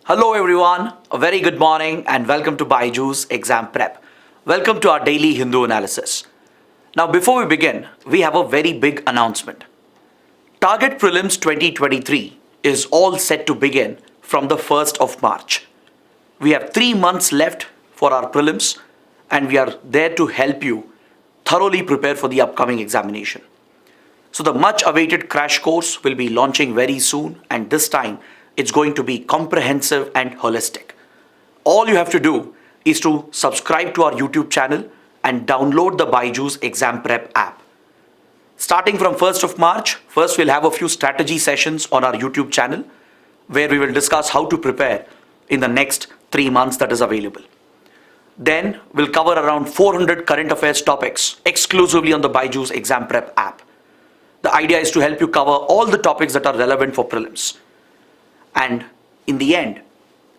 Hello everyone, a very good morning and welcome to BYJU'S Exam Prep. Welcome to our daily Hindu analysis. Now before we begin, we have a very big announcement. Target Prelims 2023 is all set to begin from the 1st of March. We have 3 months left for our prelims and we are there to help you thoroughly prepare for the upcoming examination. So the much awaited crash course will be launching very soon, and this time it's going to be comprehensive and holistic. All you have to do is to subscribe to our YouTube channel and download the BYJU'S Exam Prep app. Starting from 1st of March, first we'll have a few strategy sessions on our YouTube channel where we will discuss how to prepare in the next 3 months that is available. Then we'll cover around 400 current affairs topics exclusively on the BYJU'S Exam Prep app. The idea is to help you cover all the topics that are relevant for prelims. And in the end,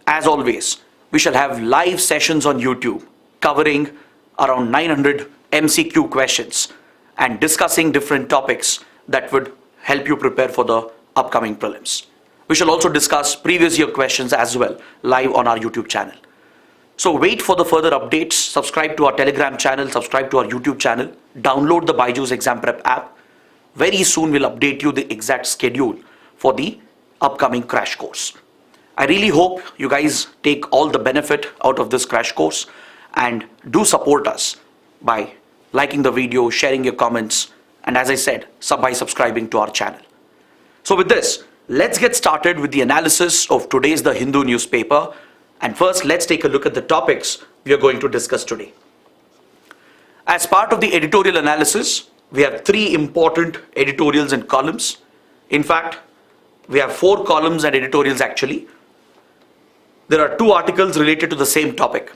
as always, we shall have live sessions on YouTube covering around 900 MCQ questions and discussing different topics that would help you prepare for the upcoming prelims. We shall also discuss previous year questions as well live on our YouTube channel. So wait for the further updates, subscribe to our Telegram channel, subscribe to our YouTube channel, download the BYJU'S Exam Prep app. Very soon we'll update you the exact schedule for the upcoming crash course. I really hope you guys take all the benefit out of this crash course and do support us by liking the video, sharing your comments, and as I said, by subscribing to our channel. So with this, let's get started with the analysis of today's The Hindu newspaper. And first, let's take a look at the topics we are going to discuss today. As part of the editorial analysis, we have 3 important editorials and columns. In fact, we have 4 columns and editorials actually. There are 2 articles related to the same topic.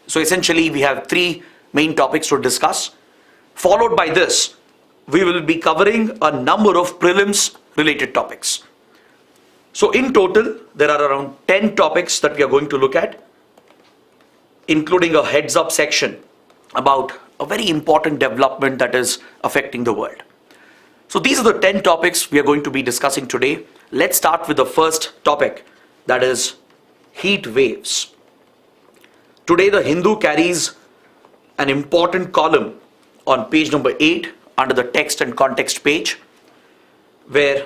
So essentially, we have 3 main topics to discuss. Followed by this, we will be covering a number of prelims related topics. So in total, there are around 10 topics that we are going to look at, including a heads up section about a very important development that is affecting the world. So these are the 10 topics we are going to be discussing today. Let's start with the first topic, that is heat waves. Today the Hindu carries an important column on page number 8 under the text and context page, where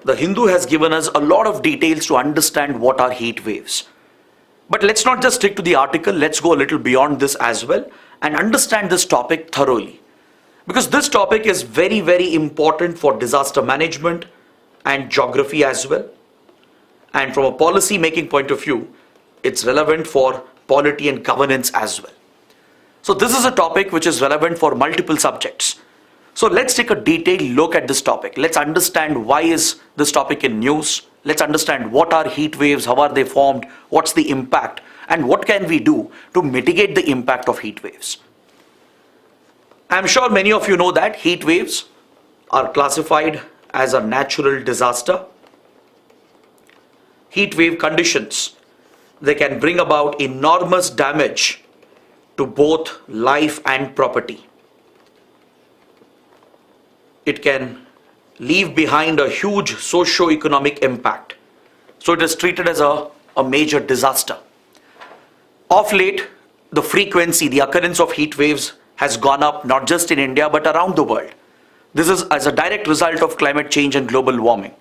the Hindu has given us a lot of details to understand what are heat waves. But let's not just stick to the article, let's go a little beyond this as well and understand this topic thoroughly. Because this topic is very, very important for disaster management and geography as well. And from a policy making point of view, it's relevant for polity and governance as well. So this is a topic which is relevant for multiple subjects. So let's take a detailed look at this topic. Let's understand why is this topic in news. Let's understand what are heat waves, how are they formed, what's the impact, and what can we do to mitigate the impact of heat waves. I'm sure many of you know that heat waves are classified as a natural disaster. Heat wave conditions, they can bring about enormous damage to both life and property. It can leave behind a huge socio-economic impact. So it is treated as a major disaster. Of late, the frequency, the occurrence of heat waves has gone up not just in India but around the world. This is as a direct result of climate change and global warming.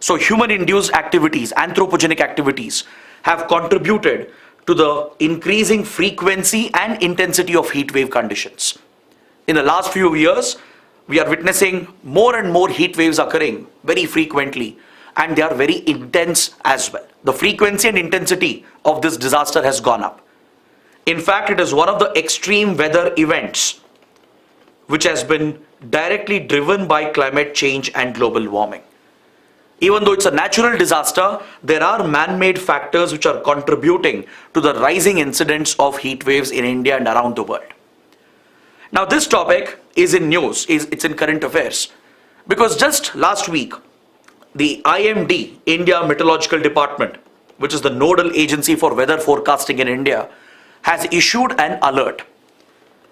So human-induced activities, anthropogenic activities, have contributed to the increasing frequency and intensity of heat wave conditions. In the last few years, we are witnessing more and more heat waves occurring very frequently, and they are very intense as well. The frequency and intensity of this disaster has gone up. In fact, it is one of the extreme weather events which has been directly driven by climate change and global warming. Even though it's a natural disaster, there are man-made factors which are contributing to the rising incidence of heat waves in India and around the world. Now this topic is in news, it's in current affairs, because just last week, the IMD, India Meteorological Department, which is the nodal agency for weather forecasting in India, has issued an alert.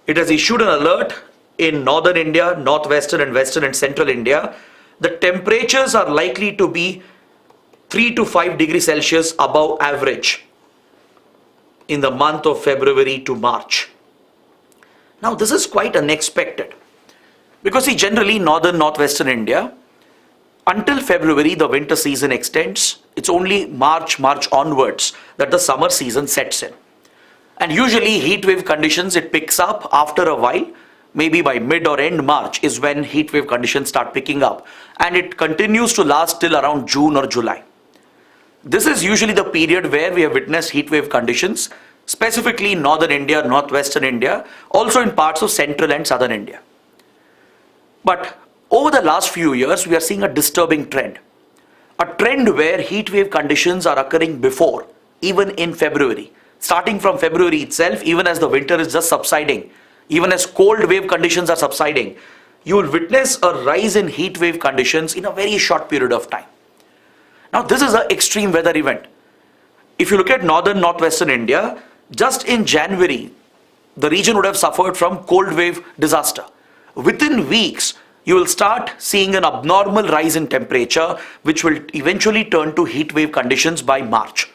It has issued an alert in northern India, northwestern and western and central India. The temperatures are likely to be 3 to 5 degrees Celsius above average in the month of February to March. Now this is quite unexpected because see, generally northern northwestern India, until February the winter season extends. It's only March onwards that the summer season sets in. And usually heat wave conditions, it picks up after a while. Maybe by mid or end March is when heat wave conditions start picking up, and it continues to last till around June or July. This is usually the period where we have witnessed heat wave conditions, specifically in northern India, northwestern India, also in parts of central and southern India. But over the last few years, we are seeing a disturbing trend. A trend where heat wave conditions are occurring before, even in February. Starting from February itself, even as the winter is just subsiding, even as cold wave conditions are subsiding, you will witness a rise in heat wave conditions in a very short period of time. Now this is an extreme weather event. If you look at northern northwestern India, just in January, the region would have suffered from cold wave disaster. Within weeks, you will start seeing an abnormal rise in temperature, which will eventually turn to heat wave conditions by March.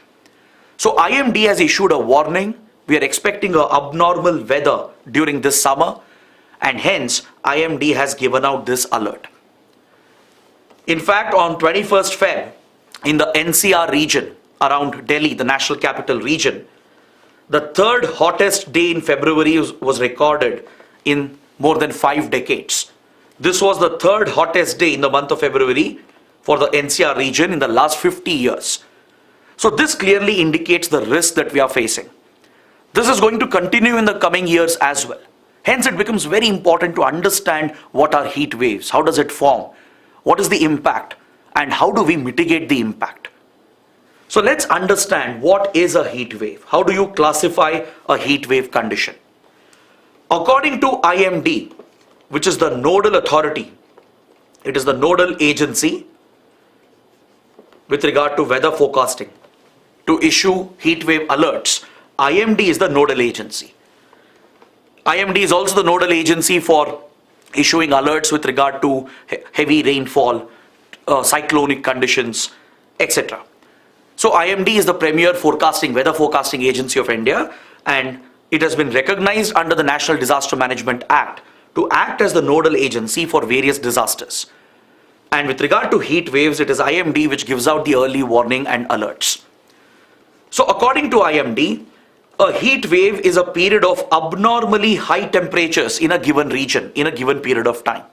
So IMD has issued a warning. We are expecting an abnormal weather during this summer, and hence IMD has given out this alert. In fact, on 21st Feb, in the NCR region around Delhi, the national capital region, the third hottest day in February was recorded in more than 5 decades. This was the third hottest day in the month of February for the NCR region in the last 50 years. So this clearly indicates the risk that we are facing. This is going to continue in the coming years as well. Hence it becomes very important to understand what are heat waves, how does it form, what is the impact, and how do we mitigate the impact. So let's understand what is a heat wave. How do you classify a heat wave condition? According to IMD, which is the nodal authority, it is the nodal agency with regard to weather forecasting to issue heat wave alerts. IMD is the nodal agency. IMD is also the nodal agency for issuing alerts with regard to heavy rainfall, cyclonic conditions, etc. So IMD is the premier weather forecasting agency of India, and it has been recognized under the National Disaster Management Act to act as the nodal agency for various disasters. And with regard to heat waves, it is IMD which gives out the early warning and alerts. So according to IMD, a heat wave is a period of abnormally high temperatures in a given region, in a given period of time.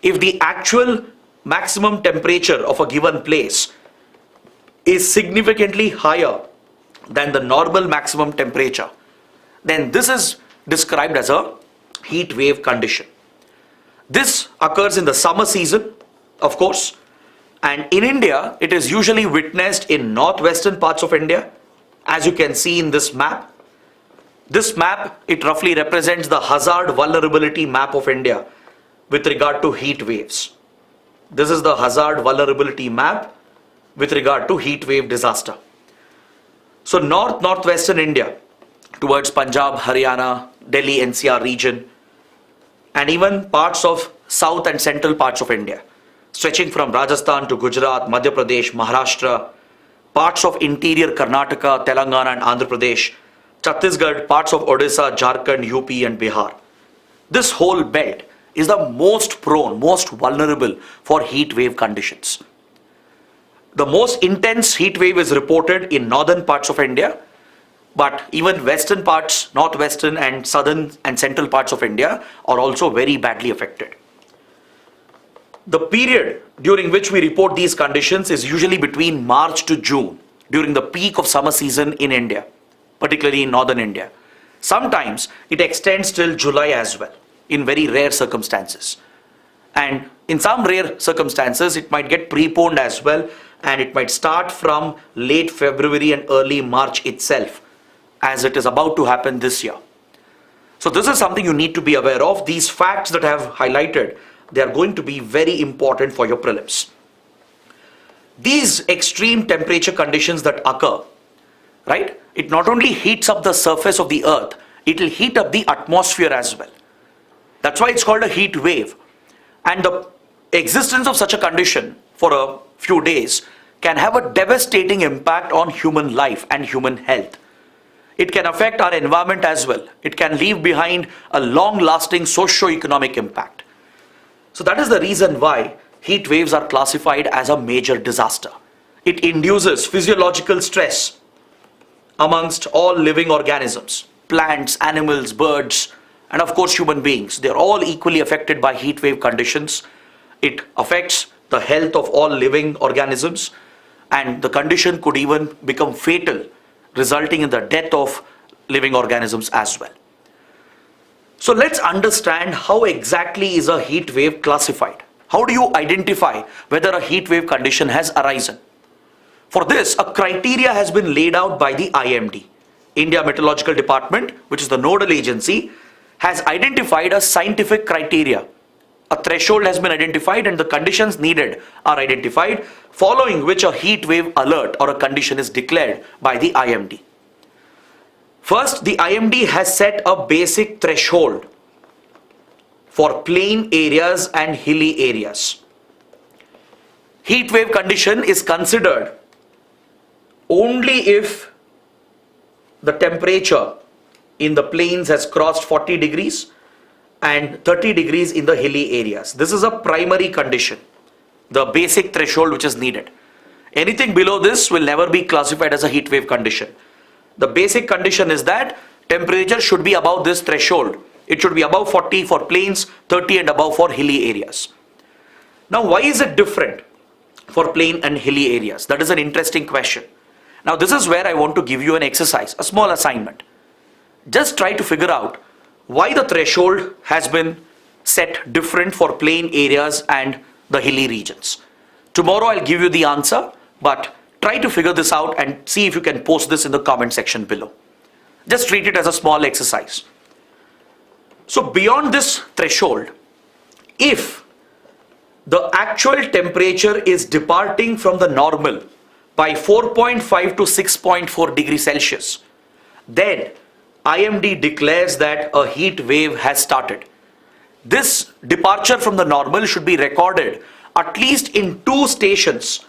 If the actual maximum temperature of a given place is significantly higher than the normal maximum temperature, then this is described as a heat wave condition. This occurs in the summer season, of course, and in India, it is usually witnessed in northwestern parts of India, as you can see in this map. This map, it roughly represents the hazard vulnerability map of India with regard to heat waves. This is the hazard vulnerability map with regard to heat wave disaster. So northwestern India, towards Punjab, Haryana, Delhi NCR region, and even parts of south and central parts of India, stretching from Rajasthan to Gujarat, Madhya Pradesh, Maharashtra, parts of interior Karnataka, Telangana and Andhra Pradesh, Chhattisgarh, parts of Odisha, Jharkhand, UP and Bihar. This whole belt is the most prone, most vulnerable for heat wave conditions. The most intense heat wave is reported in northern parts of India, but even western parts, northwestern and southern and central parts of India are also very badly affected. The period during which we report these conditions is usually between March to June, during the peak of summer season in India, particularly in northern India. Sometimes it extends till July as well, in very rare circumstances. And in some rare circumstances, it might get preponed as well, and it might start from late February and early March itself, as it is about to happen this year. So this is something you need to be aware of. These facts that I have highlighted, they are going to be very important for your prelims. These extreme temperature conditions that occur, right? It not only heats up the surface of the earth, it will heat up the atmosphere as well. That's why it's called a heat wave. And the existence of such a condition for a few days can have a devastating impact on human life and human health. It can affect our environment as well. It can leave behind a long-lasting socio-economic impact. So that is the reason why heat waves are classified as a major disaster. It induces physiological stress amongst all living organisms, plants, animals, birds, and of course human beings. They are all equally affected by heat wave conditions. It affects the health of all living organisms, and the condition could even become fatal, resulting in the death of living organisms as well. So let's understand how exactly is a heat wave classified. How do you identify whether a heat wave condition has arisen? For this, a criteria has been laid out by the IMD. India Meteorological Department, which is the nodal agency, has identified a scientific criteria. A threshold has been identified and the conditions needed are identified, following which a heat wave alert or a condition is declared by the IMD. First, the IMD has set a basic threshold for plain areas and hilly areas. Heat wave condition is considered only if the temperature in the plains has crossed 40 degrees and 30 degrees in the hilly areas. This is a primary condition, the basic threshold which is needed. Anything below this will never be classified as a heat wave condition. The basic condition is that temperature should be above this threshold. It should be above 40 for plains, 30 and above for hilly areas. Now, why is it different for plain and hilly areas? That is an interesting question. Now, this is where I want to give you an exercise, a small assignment. Just try to figure out why the threshold has been set different for plain areas and the hilly regions. Tomorrow I'll give you the answer, but try to figure this out and see if you can post this in the comment section below. Just treat it as a small exercise. So beyond this threshold, if the actual temperature is departing from the normal by 4.5 to 6.4 degrees Celsius, then IMD declares that a heat wave has started. This departure from the normal should be recorded at least in two stations,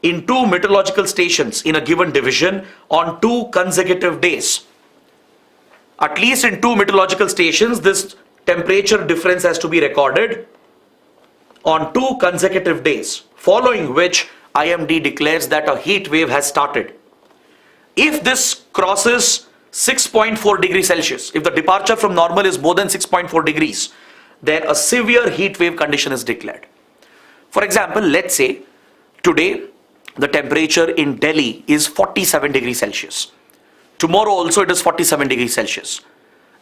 in two meteorological stations in a given division on 2 consecutive days. At least in 2 meteorological stations, this temperature difference has to be recorded on 2 consecutive days, following which IMD declares that a heat wave has started. If this crosses 6.4 degrees Celsius, if the departure from normal is more than 6.4 degrees, then a severe heat wave condition is declared. For example, let's say today the temperature in Delhi is 47 degrees Celsius. Tomorrow also it is 47 degrees Celsius.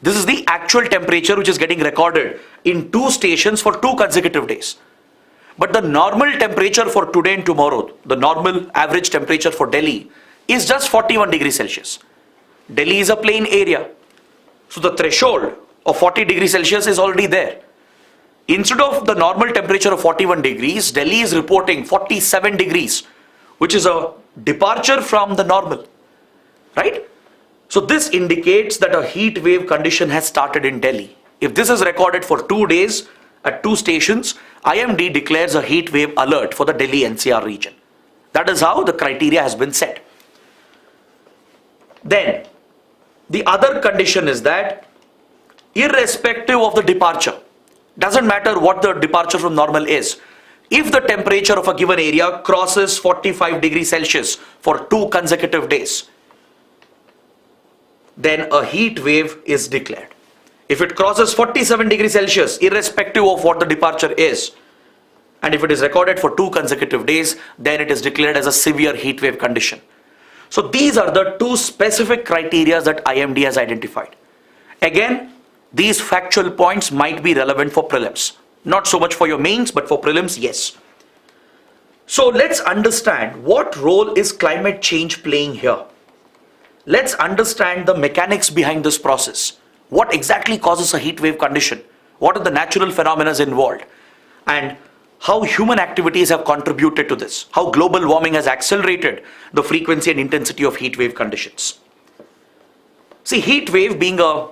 This is the actual temperature which is getting recorded in 2 stations for 2 consecutive days. But the normal temperature for today and tomorrow, the normal average temperature for Delhi is just 41 degrees Celsius. Delhi is a plain area. So the threshold of 40 degrees Celsius is already there. Instead of the normal temperature of 41 degrees, Delhi is reporting 47 degrees, which is a departure from the normal, right? So this indicates that a heat wave condition has started in Delhi. If this is recorded for 2 days at 2 stations, IMD declares a heat wave alert for the Delhi NCR region. That is how the criteria has been set. Then, the other condition is that irrespective of the departure, doesn't matter what the departure from normal is, if the temperature of a given area crosses 45 degrees Celsius for 2 consecutive days, then a heat wave is declared. If it crosses 47 degrees Celsius, irrespective of what the departure is, and if it is recorded for 2 consecutive days, then it is declared as a severe heat wave condition. So these are the 2 specific criteria that IMD has identified. Again, these factual points might be relevant for prelims. Not so much for your mains, but for prelims, yes. So let's understand what role is climate change playing here. Let's understand the mechanics behind this process. What exactly causes a heat wave condition? What are the natural phenomena involved? And how human activities have contributed to this? How global warming has accelerated the frequency and intensity of heat wave conditions? See, heat wave being a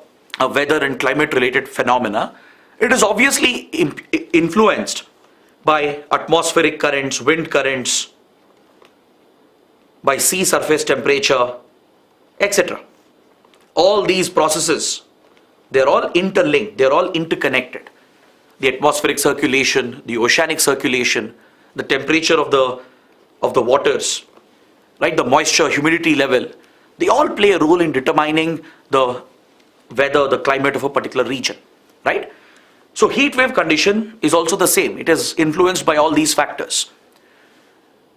weather and climate related phenomena, it is obviously influenced by atmospheric currents, wind currents, by sea surface temperature, etc. All these processes, they're all interlinked, they're all interconnected. The atmospheric circulation, the oceanic circulation, the temperature of the waters, right? The moisture, humidity level, they all play a role in determining the weather, the climate of a particular region, right? So heat wave condition is also the same. It is influenced by all these factors.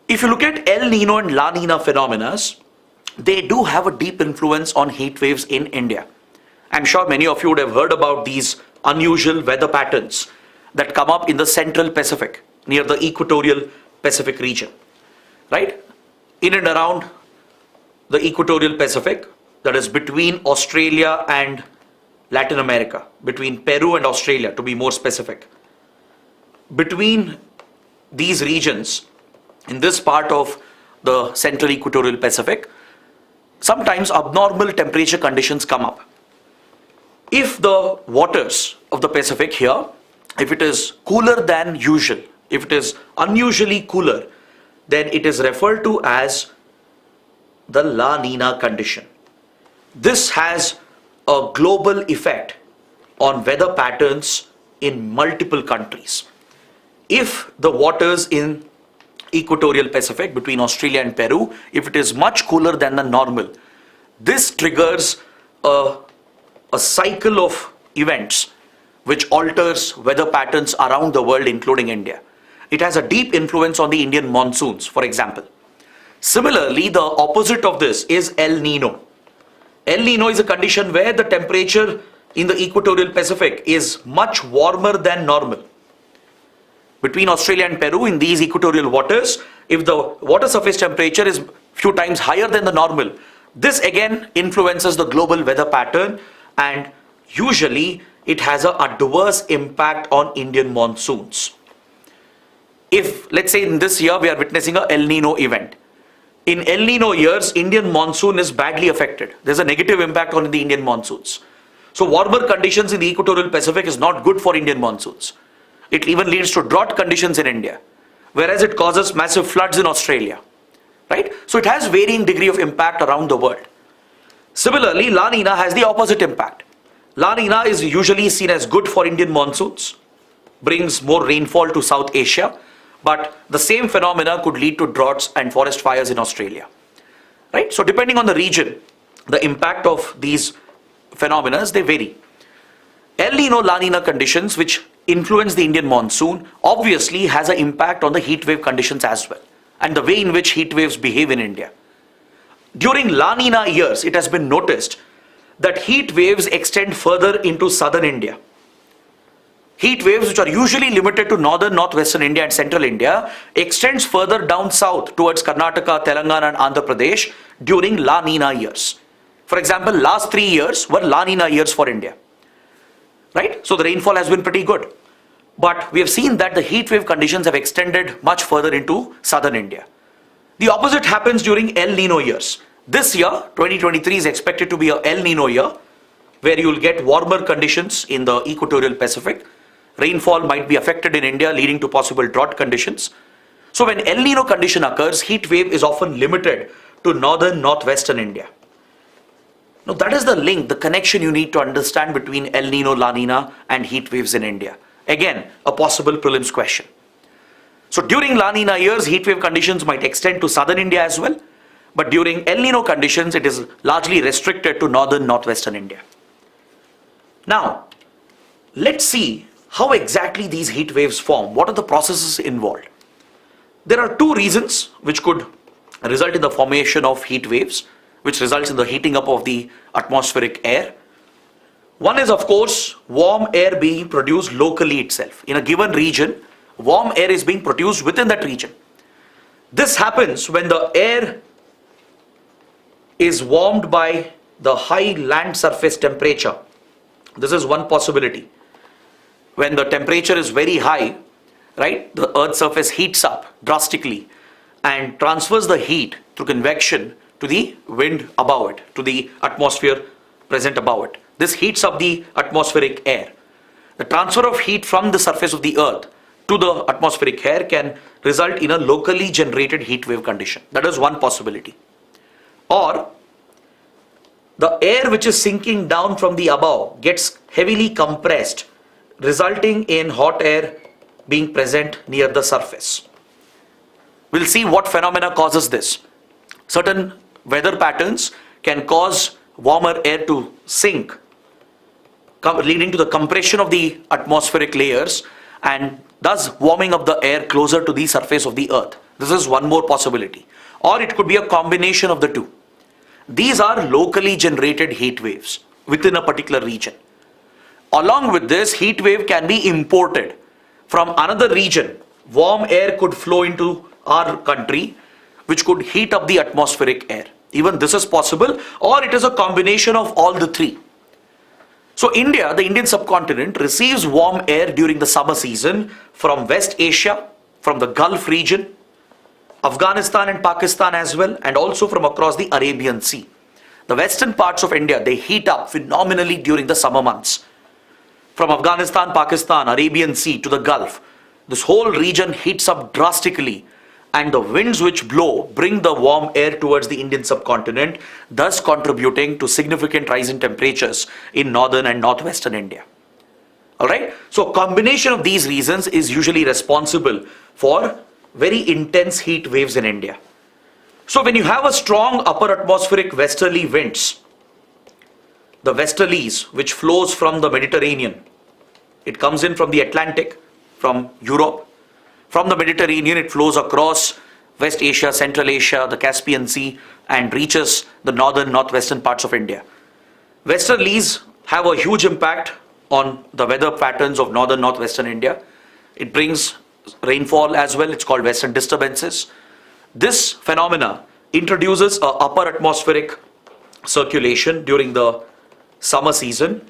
If you look at El Nino and La Nina phenomena, they do have a deep influence on heat waves in India. I'm sure many of you would have heard about these unusual weather patterns that come up in the central Pacific, near the equatorial Pacific region, right? In and around the equatorial Pacific, that is between Australia and Latin America, between Peru and Australia to be more specific. Between these regions, in this part of the central equatorial Pacific, sometimes abnormal temperature conditions come up. If the waters of the Pacific here, if it is cooler than usual, if it is unusually cooler, then it is referred to as the La Nina condition. This has a global effect on weather patterns in multiple countries. If the waters in equatorial Pacific between Australia and Peru, if it is much cooler than the normal, this triggers a cycle of events which alters weather patterns around the world, including India. It has a deep influence on the Indian monsoons, for example. Similarly, the opposite of this is El Nino. El Nino is a condition where the temperature in the equatorial Pacific is much warmer than normal. Between Australia and Peru, in these equatorial waters, if the water surface temperature is few times higher than the normal, this again influences the global weather pattern, and usually it has an adverse impact on Indian monsoons. If, let's say in this year, we are witnessing a El Nino event. In El Nino years, Indian monsoon is badly affected. There's a negative impact on the Indian monsoons. So warmer conditions in the equatorial Pacific is not good for Indian monsoons. It even leads to drought conditions in India, whereas it causes massive floods in Australia, right? So it has varying degree of impact around the world. Similarly, La Nina has the opposite impact. La Nina is usually seen as good for Indian monsoons, brings more rainfall to South Asia, but the same phenomena could lead to droughts and forest fires in Australia, right? So depending on the region, the impact of these phenomena, they vary. El Nino, La Nina conditions, which influence the Indian monsoon, obviously has an impact on the heat wave conditions as well, and the way in which heat waves behave in India. During La Nina years, it has been noticed that heat waves extend further into southern India. Heat waves, which are usually limited to northern, northwestern India and central India, extends further down south towards Karnataka, Telangana and Andhra Pradesh during La Nina years. For example, last 3 years were La Nina years for India, right? So the rainfall has been pretty good. But we have seen that the heat wave conditions have extended much further into southern India. The opposite happens during El Nino years. This year, 2023, is expected to be a El Nino year, where you will get warmer conditions in the equatorial Pacific. Rainfall might be affected in India, leading to possible drought conditions. So when El Nino condition occurs, heat wave is often limited to northern, northwestern India. Now that is the link, the connection you need to understand between El Nino, La Nina and heat waves in India. Again, a possible prelims question. So during La Nina years, heat wave conditions might extend to southern India as well. But during El Nino conditions, it is largely restricted to northern, northwestern India. Now, let's see how exactly these heat waves form. What are the processes involved? There are two reasons which could result in the formation of heat waves, which results in the heating up of the atmospheric air. One is, of course, warm air being produced locally itself. In a given region, warm air is being produced within that region. This happens when the air is warmed by the high land surface temperature. This is one possibility. When the temperature is very high, right, the earth's surface heats up drastically and transfers the heat through convection to the wind above it, to the atmosphere present above it. This heats up the atmospheric air. The transfer of heat from the surface of the earth to the atmospheric air can result in a locally generated heat wave condition. That is one possibility. Or the air which is sinking down from the above gets heavily compressed, resulting in hot air being present near the surface. We'll see what phenomena causes this. Certain weather patterns can cause warmer air to sink, leading to the compression of the atmospheric layers and thus warming up the air closer to the surface of the earth. This is one more possibility. Or it could be a combination of the two. These are locally generated heat waves within a particular region. Along with this, heat wave can be imported from another region. Warm air could flow into our country, which could heat up the atmospheric air. Even this is possible, or it is a combination of all the three. So India, the Indian subcontinent, receives warm air during the summer season from West Asia, from the Gulf region, Afghanistan and Pakistan as well, and also from across the Arabian Sea. The western parts of India, they heat up phenomenally during the summer months. From Afghanistan, Pakistan, Arabian Sea to the Gulf, this whole region heats up drastically, and the winds which blow bring the warm air towards the Indian subcontinent, thus contributing to significant rise in temperatures in northern and northwestern India. Alright, so combination of these reasons is usually responsible for very intense heat waves in India. So when you have a strong upper atmospheric westerly winds, the westerlies which flows from the Mediterranean, it comes in from the Atlantic, from Europe. From the Mediterranean, it flows across West Asia, Central Asia, the Caspian Sea, and reaches the northern, northwestern parts of India. Westerlies have a huge impact on the weather patterns of northern, northwestern India. It brings rainfall as well. It's called western disturbances. This phenomena introduces an upper atmospheric circulation during the summer season,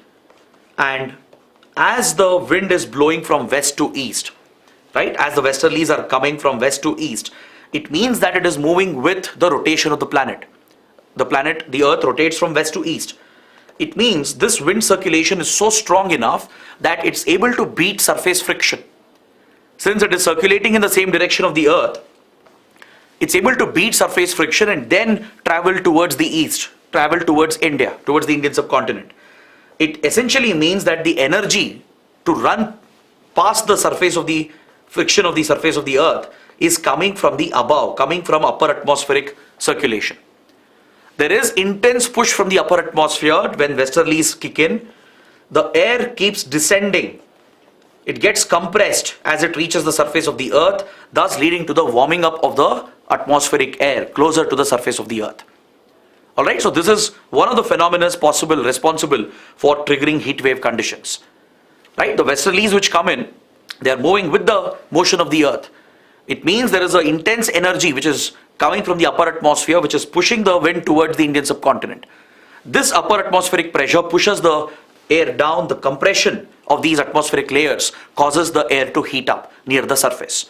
and as the wind is blowing from west to east, right, as the westerlies are coming from west to east, it means that it is moving with the rotation of the planet. The earth rotates from west to east. It means this wind circulation is so strong enough that it's able to beat surface friction. Since it is circulating in the same direction of the earth, it's able to beat surface friction and then travel towards the east, travel towards India, towards the Indian subcontinent. It essentially means that the energy to run past the surface of the friction of the surface of the earth is coming from the above, coming from upper atmospheric circulation. There is intense push from the upper atmosphere when westerlies kick in. The air keeps descending. It gets compressed as it reaches the surface of the earth, thus leading to the warming up of the atmospheric air closer to the surface of the earth. Alright, so this is one of the phenomena responsible for triggering heat wave conditions. Right, the westerlies which come in, they are moving with the motion of the earth. It means there is an intense energy which is coming from the upper atmosphere, which is pushing the wind towards the Indian subcontinent. This upper atmospheric pressure pushes the air down. The compression of these atmospheric layers causes the air to heat up near the surface.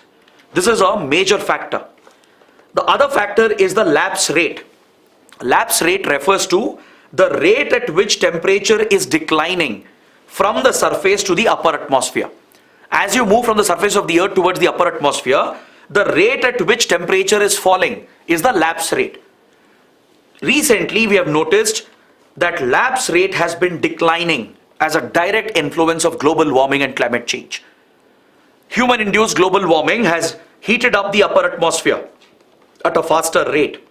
This is a major factor. The other factor is the lapse rate. Lapse rate refers to the rate at which temperature is declining from the surface to the upper atmosphere. As you move from the surface of the earth towards the upper atmosphere, the rate at which temperature is falling is the lapse rate. Recently, we have noticed that lapse rate has been declining as a direct influence of global warming and climate change. Human-induced global warming has heated up the upper atmosphere at a faster rate.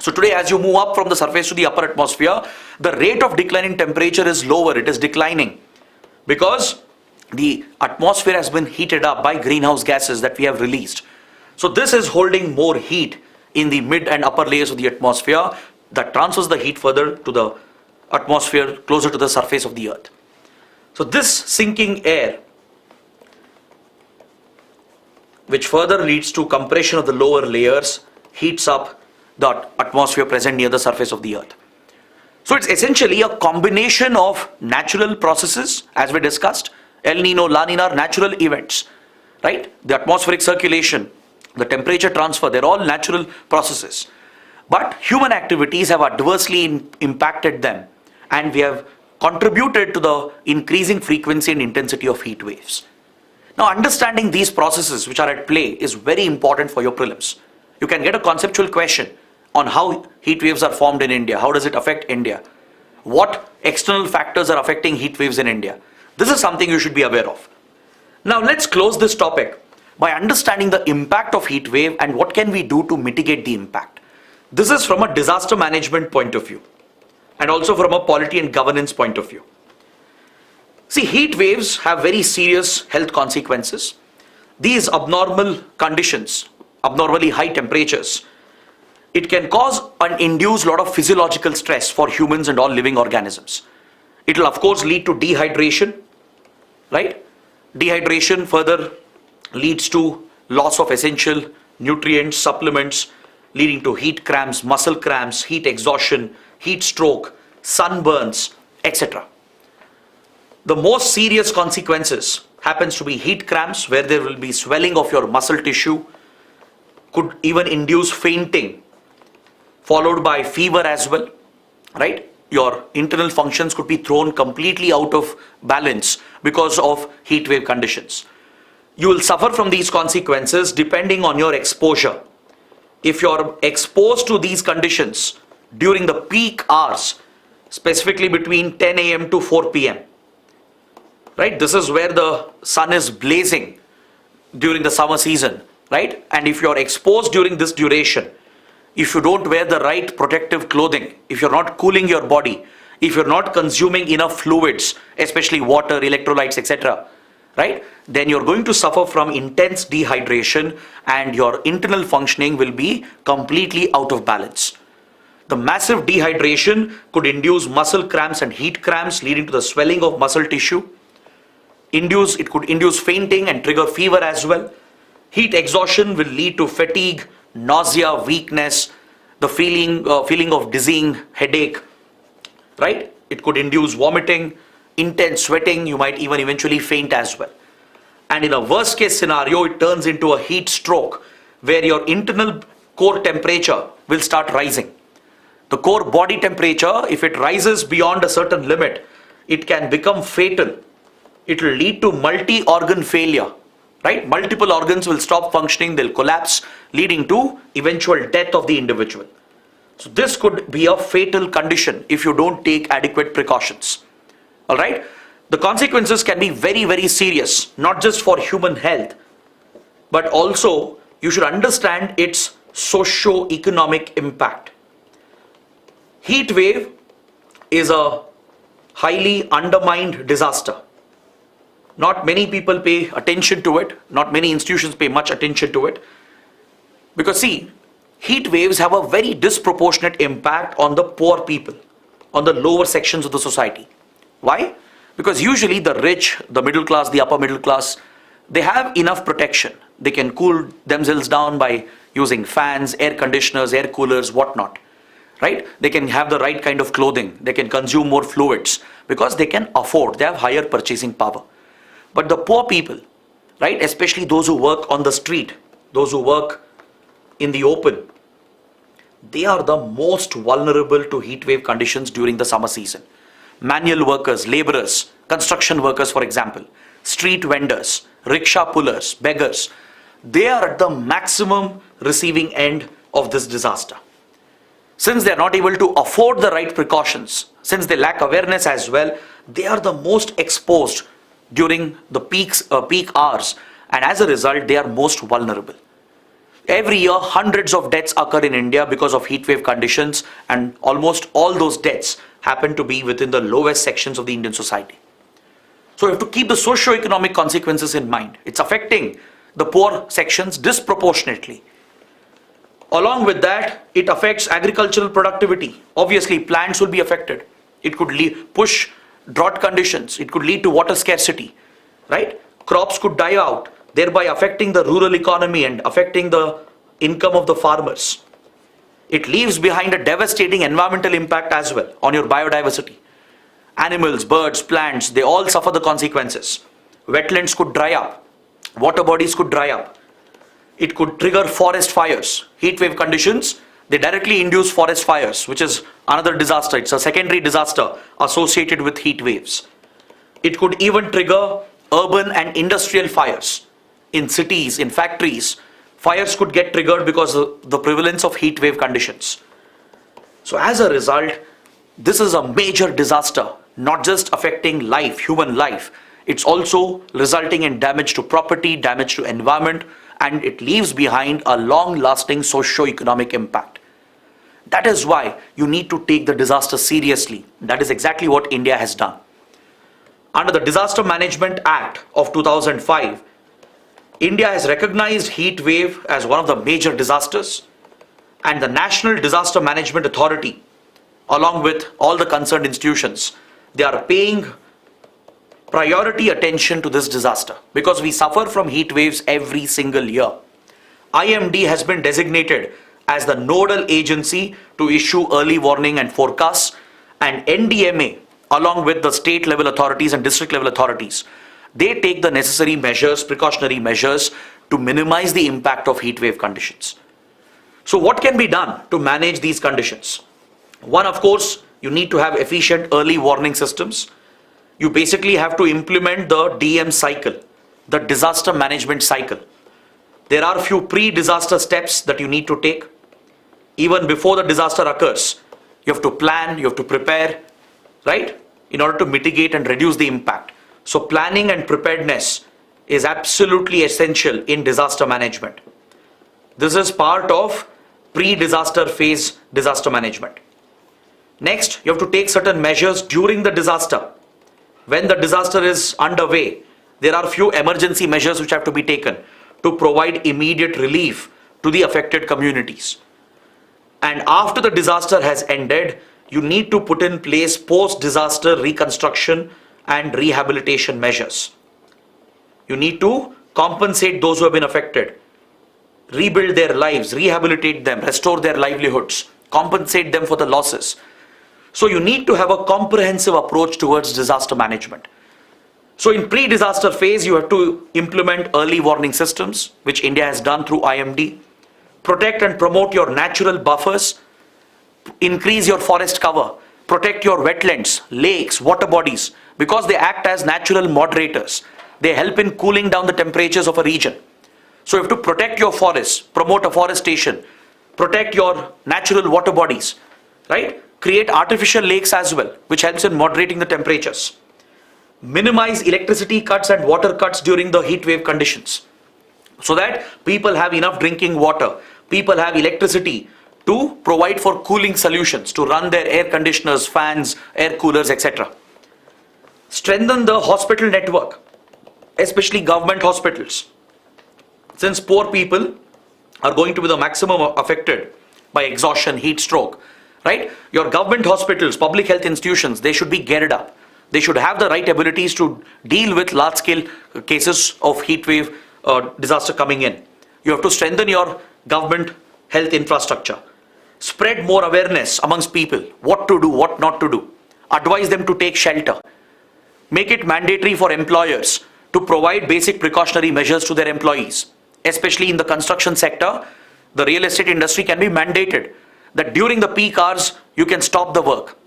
So today, as you move up from the surface to the upper atmosphere, the rate of decline in temperature is lower. It is declining because the atmosphere has been heated up by greenhouse gases that we have released. So this is holding more heat in the mid and upper layers of the atmosphere that transfers the heat further to the atmosphere closer to the surface of the earth. So this sinking air, which further leads to compression of the lower layers, heats up the atmosphere present near the surface of the earth. So it's essentially a combination of natural processes, as we discussed. El Nino, La Nina are natural events, right? The atmospheric circulation, the temperature transfer, they're all natural processes. But human activities have adversely impacted them, and we have contributed to the increasing frequency and intensity of heat waves. Now, understanding these processes which are at play is very important for your prelims. You can get a conceptual question on how heat waves are formed in India. How does it affect India? What external factors are affecting heat waves in India? This is something you should be aware of. Now, let's close this topic by understanding the impact of heat wave and what can we do to mitigate the impact. This is from a disaster management point of view and also from a polity and governance point of view. See, heat waves have very serious health consequences. These abnormal conditions, abnormally high temperatures, it can cause and induce a lot of physiological stress for humans and all living organisms. It will of course lead to dehydration, right? Dehydration further leads to loss of essential nutrients, supplements, leading to heat cramps, muscle cramps, heat exhaustion, heat stroke, sunburns, etc. The most serious consequences happens to be heat cramps, where there will be swelling of your muscle tissue, could even induce fainting, followed by fever as well, right? Your internal functions could be thrown completely out of balance because of heat wave conditions. You will suffer from these consequences depending on your exposure. If you're exposed to these conditions during the peak hours, specifically between 10 a.m. to 4 p.m., right? This is where the sun is blazing during the summer season, right? And if you're exposed during this duration, if you don't wear the right protective clothing, if you're not cooling your body, if you're not consuming enough fluids, especially water, electrolytes, etc., right? Then you're going to suffer from intense dehydration and your internal functioning will be completely out of balance. The massive dehydration could induce muscle cramps and heat cramps, leading to the swelling of muscle tissue. It could induce fainting and trigger fever as well. Heat exhaustion will lead to fatigue, nausea, weakness, the feeling of dizzying, headache, right? It could induce vomiting, intense sweating. You might even eventually faint as well. And in a worst case scenario, it turns into a heat stroke where your internal core temperature will start rising. The core body temperature, if it rises beyond a certain limit, it can become fatal. It will lead to multi-organ failure, right? Multiple organs will stop functioning, they'll collapse, leading to eventual death of the individual. So this could be a fatal condition if you don't take adequate precautions. All right? The consequences can be very, very serious, not just for human health, but also you should understand its socio-economic impact. Heat wave is a highly undermined disaster. Not many people pay attention to it. Not many institutions pay much attention to it. Because see, heat waves have a very disproportionate impact on the poor people, on the lower sections of the society. Why? Because usually the rich, the middle class, the upper middle class, they have enough protection. They can cool themselves down by using fans, air conditioners, air coolers, whatnot. Right? They can have the right kind of clothing. They can consume more fluids because they can afford. They have higher purchasing power. But the poor people, right, especially those who work on the street, those who work in the open, they are the most vulnerable to heat wave conditions during the summer season. Manual workers, laborers, construction workers, for example, street vendors, rickshaw pullers, beggars, they are at the maximum receiving end of this disaster. Since they are not able to afford the right precautions, since they lack awareness as well, they are the most exposed during the peak hours, and as a result they are most vulnerable. Every year hundreds of deaths occur in India because of heat wave conditions, and almost all those deaths happen to be within the lowest sections of the Indian society. So you have to keep the socio-economic consequences in mind. It's affecting the poor sections disproportionately. Along with that, it affects agricultural productivity. Obviously plants will be affected. It could push drought conditions, it could lead to water scarcity, right? Crops could die out, thereby affecting the rural economy and affecting the income of the farmers. It leaves behind a devastating environmental impact as well on your biodiversity. Animals, birds, plants, they all suffer the consequences. Wetlands could dry up, water bodies could dry up. It could trigger forest fires. Heat wave conditions, they directly induce forest fires, which is another disaster. It's a secondary disaster associated with heat waves. It could even trigger urban and industrial fires in cities, in factories. Fires could get triggered because of the prevalence of heat wave conditions. So as a result, this is a major disaster, not just affecting life, human life. It's also resulting in damage to property, damage to environment, and it leaves behind a long-lasting socio-economic impact. That is why you need to take the disaster seriously. That is exactly what India has done. Under the Disaster Management Act of 2005, India has recognized heat wave as one of the major disasters, and the National Disaster Management Authority, along with all the concerned institutions, they are paying priority attention to this disaster because we suffer from heat waves every single year. IMD has been designated as the nodal agency to issue early warning and forecasts, and NDMA, along with the state level authorities and district level authorities, they take the necessary measures, precautionary measures to minimize the impact of heat wave conditions. So what can be done to manage these conditions? One, of course, you need to have efficient early warning systems. You basically have to implement the DM cycle, the disaster management cycle. There are a few pre-disaster steps that you need to take. Even before the disaster occurs, you have to plan, you have to prepare, right? In order to mitigate and reduce the impact. So planning and preparedness is absolutely essential in disaster management. This is part of pre-disaster phase disaster management. Next, you have to take certain measures during the disaster. When the disaster is underway, there are few emergency measures which have to be taken to provide immediate relief to the affected communities. And after the disaster has ended, you need to put in place post-disaster reconstruction and rehabilitation measures. You need to compensate those who have been affected, rebuild their lives, rehabilitate them, restore their livelihoods, compensate them for the losses. So you need to have a comprehensive approach towards disaster management. So in pre-disaster phase, you have to implement early warning systems, which India has done through IMD. Protect and promote your natural buffers, increase your forest cover, protect your wetlands, lakes, water bodies, because they act as natural moderators. They help in cooling down the temperatures of a region. So you have to protect your forests, promote afforestation, protect your natural water bodies, right? Create artificial lakes as well, which helps in moderating the temperatures. Minimize electricity cuts and water cuts during the heat wave conditions, so that people have enough drinking water, people have electricity to provide for cooling solutions, to run their air conditioners, fans, air coolers, etc. Strengthen the hospital network, especially government hospitals, since poor people are going to be the maximum affected by exhaustion, heat stroke, right? Your government hospitals, public health institutions, they should be geared up. They should have the right abilities to deal with large-scale cases of heat wave disaster coming in. You have to strengthen your government health infrastructure. Spread more awareness amongst people, what to do, what not to do. Advise them to take shelter. Make it mandatory for employers to provide basic precautionary measures to their employees. Especially in the construction sector, the real estate industry can be mandated that during the peak hours, you can stop the work.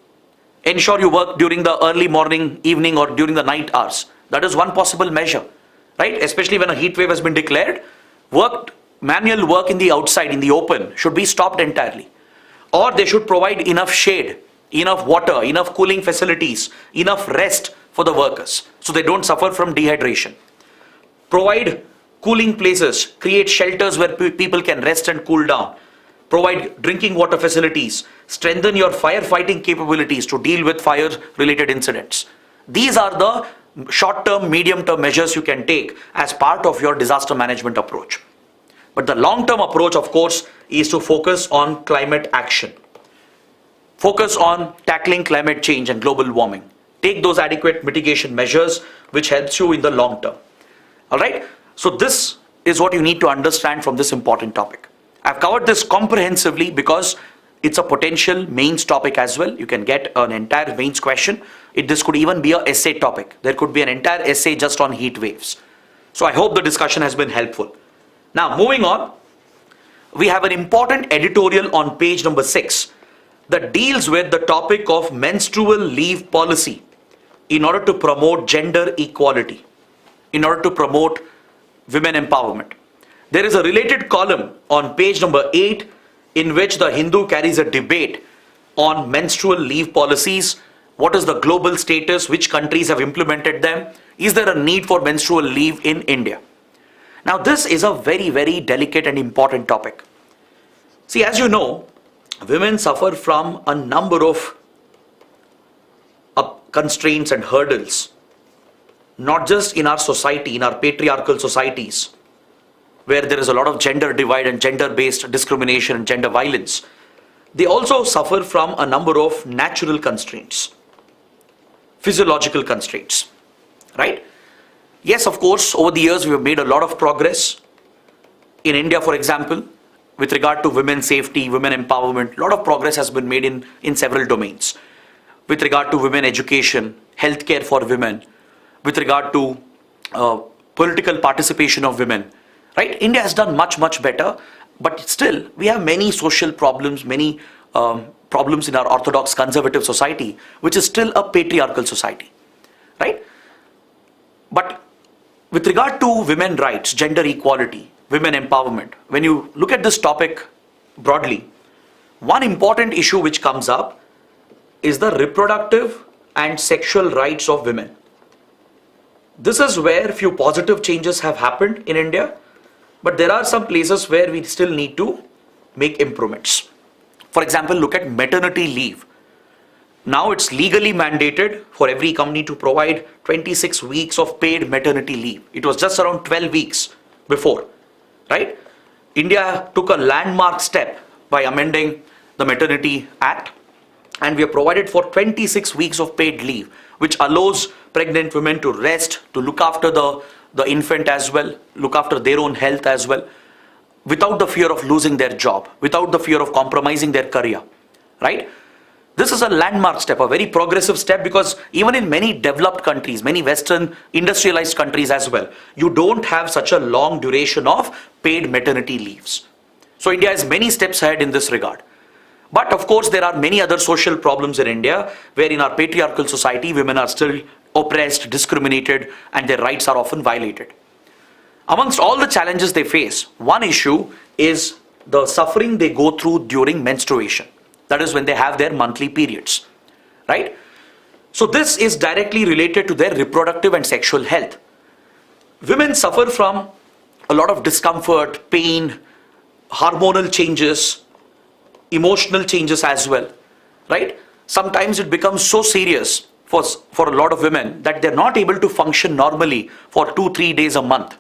Ensure you work during the early morning, evening, or during the night hours. That is one possible measure, right? Especially when a heat wave has been declared, manual work in the outside, in the open, should be stopped entirely. Or they should provide enough shade, enough water, enough cooling facilities, enough rest for the workers, so they don't suffer from dehydration. Provide cooling places, create shelters where people can rest and cool down. Provide drinking water facilities, strengthen your firefighting capabilities to deal with fire-related incidents. These are the short-term, medium-term measures you can take as part of your disaster management approach. But the long-term approach, of course, is to focus on climate action. Focus on tackling climate change and global warming. Take those adequate mitigation measures which helps you in the long term. All right? So this is what you need to understand from this important topic. I've covered this comprehensively because it's a potential mains topic as well. You can get an entire mains question. This could even be an essay topic. There could be an entire essay just on heat waves. So I hope the discussion has been helpful. Now moving on, we have an important editorial on page number 6 that deals with the topic of menstrual leave policy in order to promote gender equality. in order to promote women empowerment. There is a related column on page number 8 in which the Hindu carries a debate on menstrual leave policies. What is the global status? Which countries have implemented them? Is there a need for menstrual leave in India? Now, this is a very, very delicate and important topic. See, as you know, women suffer from a number of constraints and hurdles, not just in our society, in our patriarchal societies, where there is a lot of gender divide and gender-based discrimination and gender violence. They also suffer from a number of natural constraints, physiological constraints, right? Yes, of course, over the years we have made a lot of progress. In India, for example, with regard to women's safety, women empowerment, a lot of progress has been made in several domains. With regard to women education, healthcare for women, with regard to political participation of women, right? India has done much, much better, but still we have many social problems, many problems in our orthodox conservative society, which is still a patriarchal society, right? But with regard to women rights, gender equality, women empowerment, when you look at this topic broadly, one important issue which comes up is the reproductive and sexual rights of women. This is where few positive changes have happened in India, but there are some places where we still need to make improvements. For example, look at maternity leave. Now it's legally mandated for every company to provide 26 weeks of paid maternity leave. It was just around 12 weeks before, right? India took a landmark step by amending the Maternity Act, and we have provided for 26 weeks of paid leave, which allows pregnant women to rest, to look after the infant as well, look after their own health as well, without the fear of losing their job, without the fear of compromising their career, right? This is a landmark step, a very progressive step, because even in many developed countries, many Western industrialized countries as well, you don't have such a long duration of paid maternity leaves. So India is many steps ahead in this regard. But of course, there are many other social problems in India where in our patriarchal society, women are still oppressed, discriminated, and their rights are often violated. Amongst all the challenges they face, one issue is the suffering they go through during menstruation. That is when they have their monthly periods, right? So this is directly related to their reproductive and sexual health. Women suffer from a lot of discomfort, pain, hormonal changes, emotional changes as well, right? Sometimes it becomes so serious for a lot of women that they're not able to function normally for 2-3 days a month.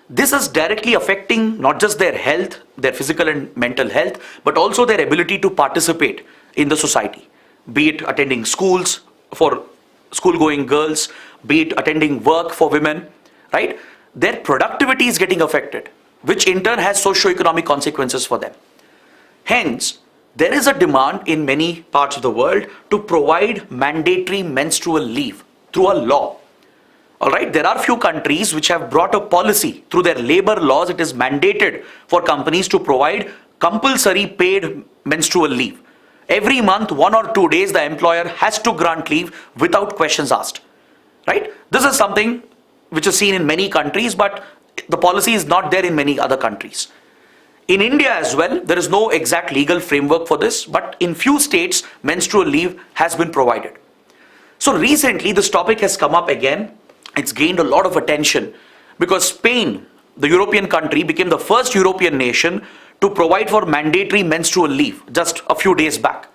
This is directly affecting not just their health, their physical and mental health, but also their ability to participate in the society, be it attending schools for school-going girls, be it attending work for women, right? Their productivity is getting affected, which in turn has socio-economic consequences for them. Hence, there is a demand in many parts of the world to provide mandatory menstrual leave through a law. Alright, there are few countries which have brought a policy through their labor laws. It is mandated for companies to provide compulsory paid menstrual leave. Every month, 1 or 2 days, the employer has to grant leave without questions asked. Right? This is something which is seen in many countries, but the policy is not there in many other countries. In India as well, there is no exact legal framework for this, but in few states, menstrual leave has been provided. So recently, this topic has come up again. It's gained a lot of attention because Spain, the European country, became the first European nation to provide for mandatory menstrual leave just a few days back.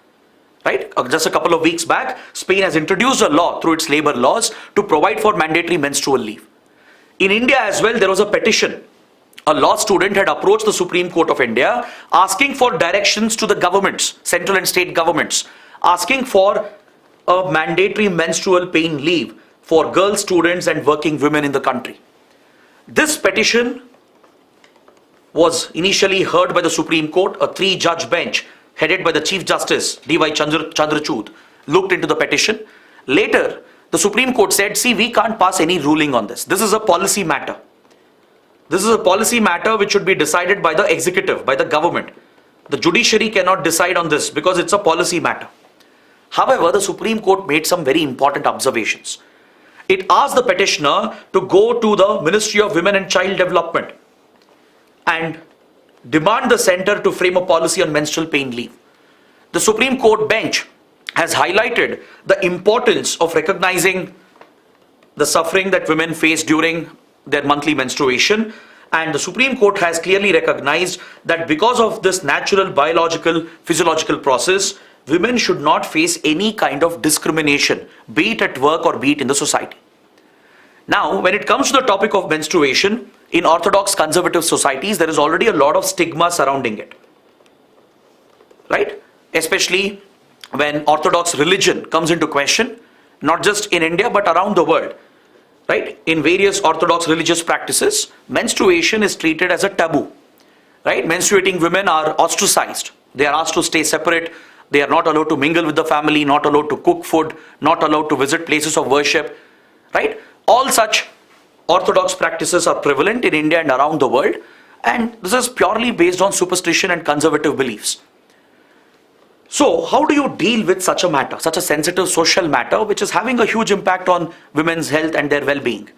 Right? Just a couple of weeks back, Spain has introduced a law through its labor laws to provide for mandatory menstrual leave. In India as well, there was a petition. A law student had approached the Supreme Court of India asking for directions to the governments, central and state governments, asking for a mandatory menstrual pain leave for girl students and working women in the country. This petition was initially heard by the Supreme Court. A 3-judge bench headed by the Chief Justice D.Y. Chandrachud looked into the petition. Later, the Supreme Court said, see, we can't pass any ruling on this. This is a policy matter. This is a policy matter which should be decided by the executive, by the government. The judiciary cannot decide on this because it's a policy matter. However, the Supreme Court made some very important observations. It asked the petitioner to go to the Ministry of Women and Child Development and demand the center to frame a policy on menstrual pain leave. The Supreme Court bench has highlighted the importance of recognizing the suffering that women face during their monthly menstruation, and the Supreme Court has clearly recognized that because of this natural biological physiological process, women should not face any kind of discrimination, be it at work or be it in the society. Now, when it comes to the topic of menstruation, in orthodox conservative societies, there is already a lot of stigma surrounding it, right? Especially when orthodox religion comes into question, not just in India but around the world, right? In various orthodox religious practices, menstruation is treated as a taboo, right? Menstruating women are ostracized. They are asked to stay separate. They are not allowed to mingle with the family, not allowed to cook food, not allowed to visit places of worship, right? All such orthodox practices are prevalent in India and around the world, and this is purely based on superstition and conservative beliefs. So how do you deal with such a matter, such a sensitive social matter which is having a huge impact on women's health and their well-being?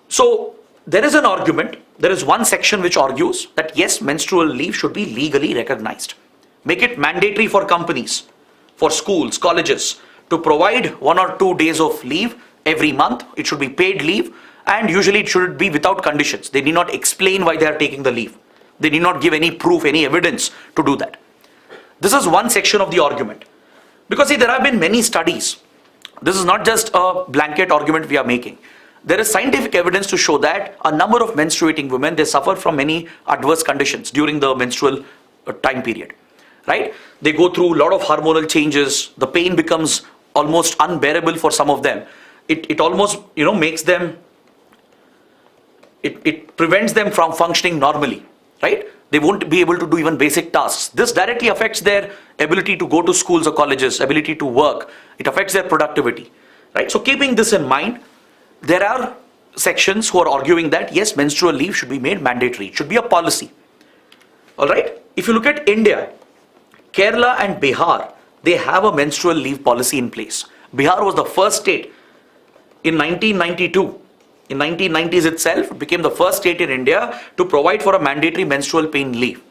So there is an argument, there is one section which argues that yes, menstrual leave should be legally recognized. Make it mandatory for companies, for schools, colleges to provide 1 or 2 days of leave every month. It should be paid leave, and usually it should be without conditions. They need not explain why they are taking the leave. They need not give any proof, any evidence to do that. This is one section of the argument. Because see, there have been many studies. This is not just a blanket argument we are making. There is scientific evidence to show that a number of menstruating women, they suffer from many adverse conditions during the menstrual time period, right? They go through a lot of hormonal changes. The pain becomes almost unbearable for some of them. It almost, makes them, it prevents them from functioning normally, right? They won't be able to do even basic tasks. This directly affects their ability to go to schools or colleges, ability to work. It affects their productivity, right? So keeping this in mind, there are sections who are arguing that yes, menstrual leave should be made mandatory. It should be a policy. All right. If you look at India, Kerala and Bihar, they have a menstrual leave policy in place. Bihar was the first state in 1992. In 1990s itself, it became the first state in India to provide for a mandatory menstrual pain leave,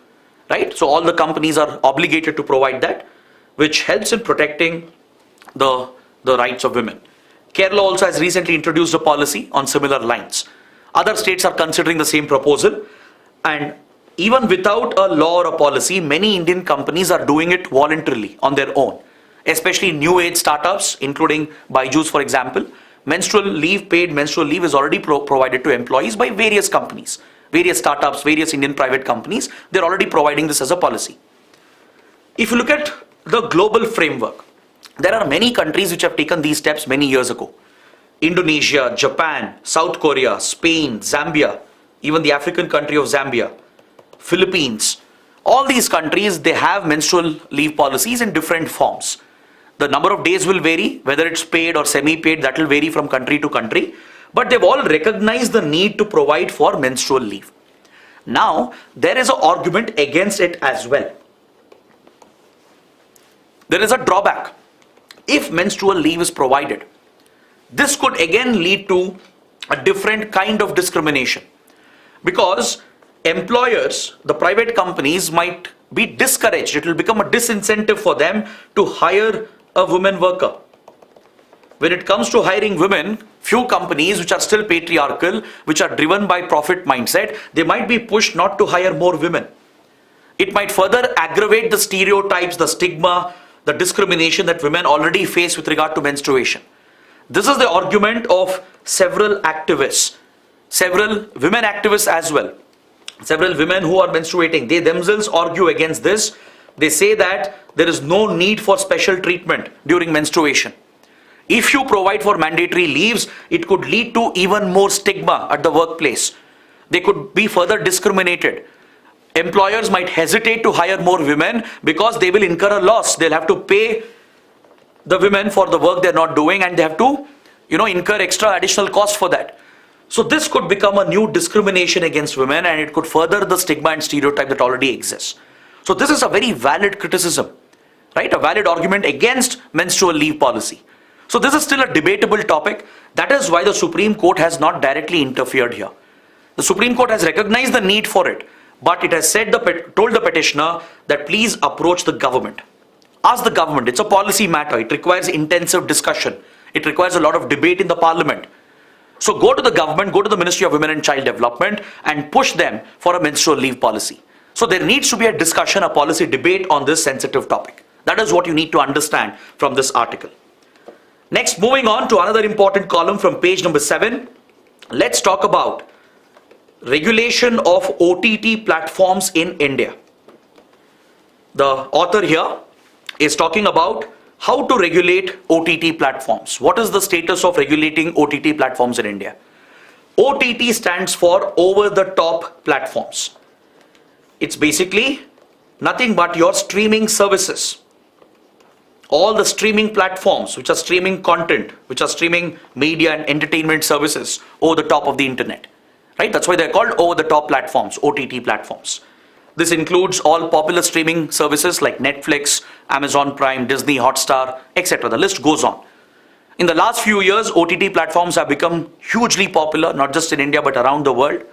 right? So all the companies are obligated to provide that, which helps in protecting the rights of women. Kerala also has recently introduced a policy on similar lines. Other states are considering the same proposal, and even without a law or a policy, many Indian companies are doing it voluntarily on their own, especially new age startups, including BYJU'S, for example. Paid menstrual leave is already provided to employees by various companies, various startups, various Indian private companies. They're already providing this as a policy. If you look at the global framework, there are many countries which have taken these steps many years ago. Indonesia, Japan, South Korea, Spain, Zambia, even the African country of Zambia, Philippines. All these countries, they have menstrual leave policies in different forms. The number of days will vary, whether it's paid or semi-paid, that will vary from country to country. But they've all recognized the need to provide for menstrual leave. Now, there is an argument against it as well. There is a drawback. If menstrual leave is provided, this could again lead to a different kind of discrimination. Because employers, the private companies, might be discouraged. It will become a disincentive for them to hire a woman worker. When it comes to hiring women, few companies which are still patriarchal, which are driven by profit mindset, they might be pushed not to hire more women. It might further aggravate the stereotypes, the stigma, the discrimination that women already face with regard to menstruation. This is the argument of several activists, several women activists as well. Several women who are menstruating, they themselves argue against this. They say that there is no need for special treatment during menstruation. If you provide for mandatory leaves, it could lead to even more stigma at the workplace. They could be further discriminated. Employers might hesitate to hire more women because they will incur a loss. They'll have to pay the women for the work they're not doing, and they have to, incur extra additional costs for that. So this could become a new discrimination against women, and it could further the stigma and stereotype that already exists. So this is a very valid criticism, right? A valid argument against menstrual leave policy. So this is still a debatable topic. That is why the Supreme Court has not directly interfered here. The Supreme Court has recognized the need for it, but it has told the petitioner that please approach the government. Ask the government. It's a policy matter. It requires intensive discussion. It requires a lot of debate in the parliament. So go to the government, go to the Ministry of Women and Child Development and push them for a menstrual leave policy. So there needs to be a discussion, a policy debate on this sensitive topic. That is what you need to understand from this article. Next, moving on to another important column from page number 7. Let's talk about regulation of OTT platforms in India. The author here is talking about how to regulate OTT platforms. What is the status of regulating OTT platforms in India? OTT stands for over-the-top platforms. It's basically nothing but your streaming services. All the streaming platforms which are streaming content, which are streaming media and entertainment services over the top of the internet. Right? That's why they're called over-the-top platforms, OTT platforms. This includes all popular streaming services like Netflix, Amazon Prime, Disney, Hotstar, etc. The list goes on. In the last few years, OTT platforms have become hugely popular, not just in India, but around the world.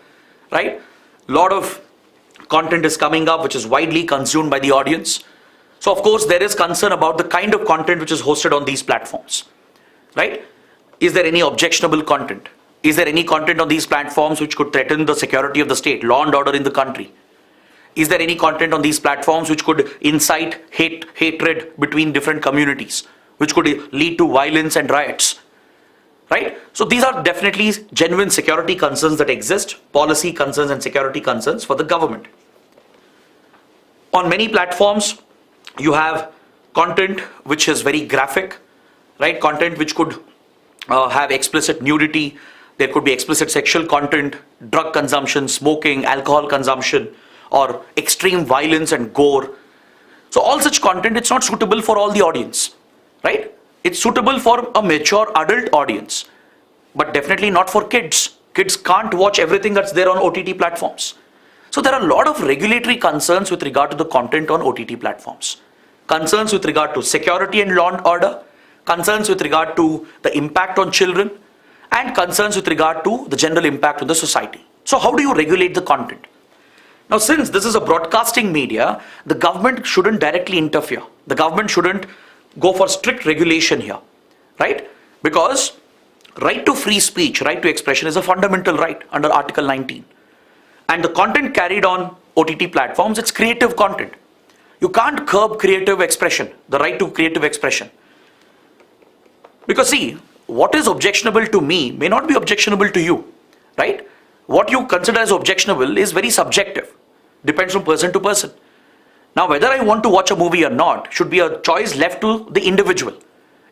Right? A lot of content is coming up, which is widely consumed by the audience. So, of course, there is concern about the kind of content which is hosted on these platforms. Right? Is there any objectionable content? Is there any content on these platforms which could threaten the security of the state, law and order in the country? Is there any content on these platforms which could incite hatred between different communities, which could lead to violence and riots? Right? So these are definitely genuine security concerns that exist, policy concerns and security concerns for the government. On many platforms, you have content which is very graphic, right? Content which could have explicit nudity. There could be explicit sexual content, drug consumption, smoking, alcohol consumption, or extreme violence and gore. So all such content, it's not suitable for all the audience, right? It's suitable for a mature adult audience, but definitely not for kids. Kids can't watch everything that's there on OTT platforms. So there are a lot of regulatory concerns with regard to the content on OTT platforms. Concerns with regard to security and law and order, concerns with regard to the impact on children, and concerns with regard to the general impact on the society. So how do you regulate the content? Now, since this is a broadcasting media, the government shouldn't directly interfere. The government shouldn't go for strict regulation here, right? Because right to free speech, right to expression is a fundamental right under Article 19. And the content carried on OTT platforms, it's creative content. You can't curb creative expression, the right to creative expression. Because see, what is objectionable to me may not be objectionable to you, right? What you consider as objectionable is very subjective, depends from person to person. Now, whether I want to watch a movie or not should be a choice left to the individual.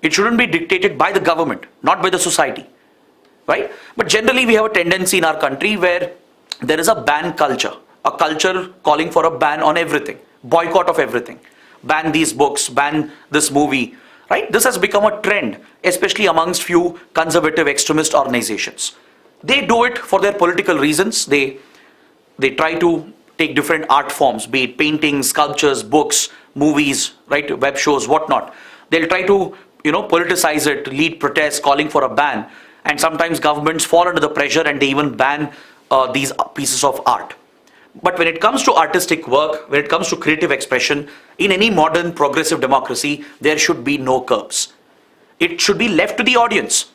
It shouldn't be dictated by the government, not by the society, right? But generally, we have a tendency in our country where there is a ban culture, a culture calling for a ban on everything, boycott of everything, ban these books, ban this movie, right? This has become a trend, especially amongst few conservative extremist organizations. They do it for their political reasons. They try to take different art forms, be it paintings, sculptures, books, movies, right, web shows, whatnot. They'll try to, politicize it, lead protests, calling for a ban. And sometimes governments fall under the pressure and they even ban these pieces of art. But when it comes to artistic work, when it comes to creative expression, in any modern progressive democracy, there should be no curbs. It should be left to the audience.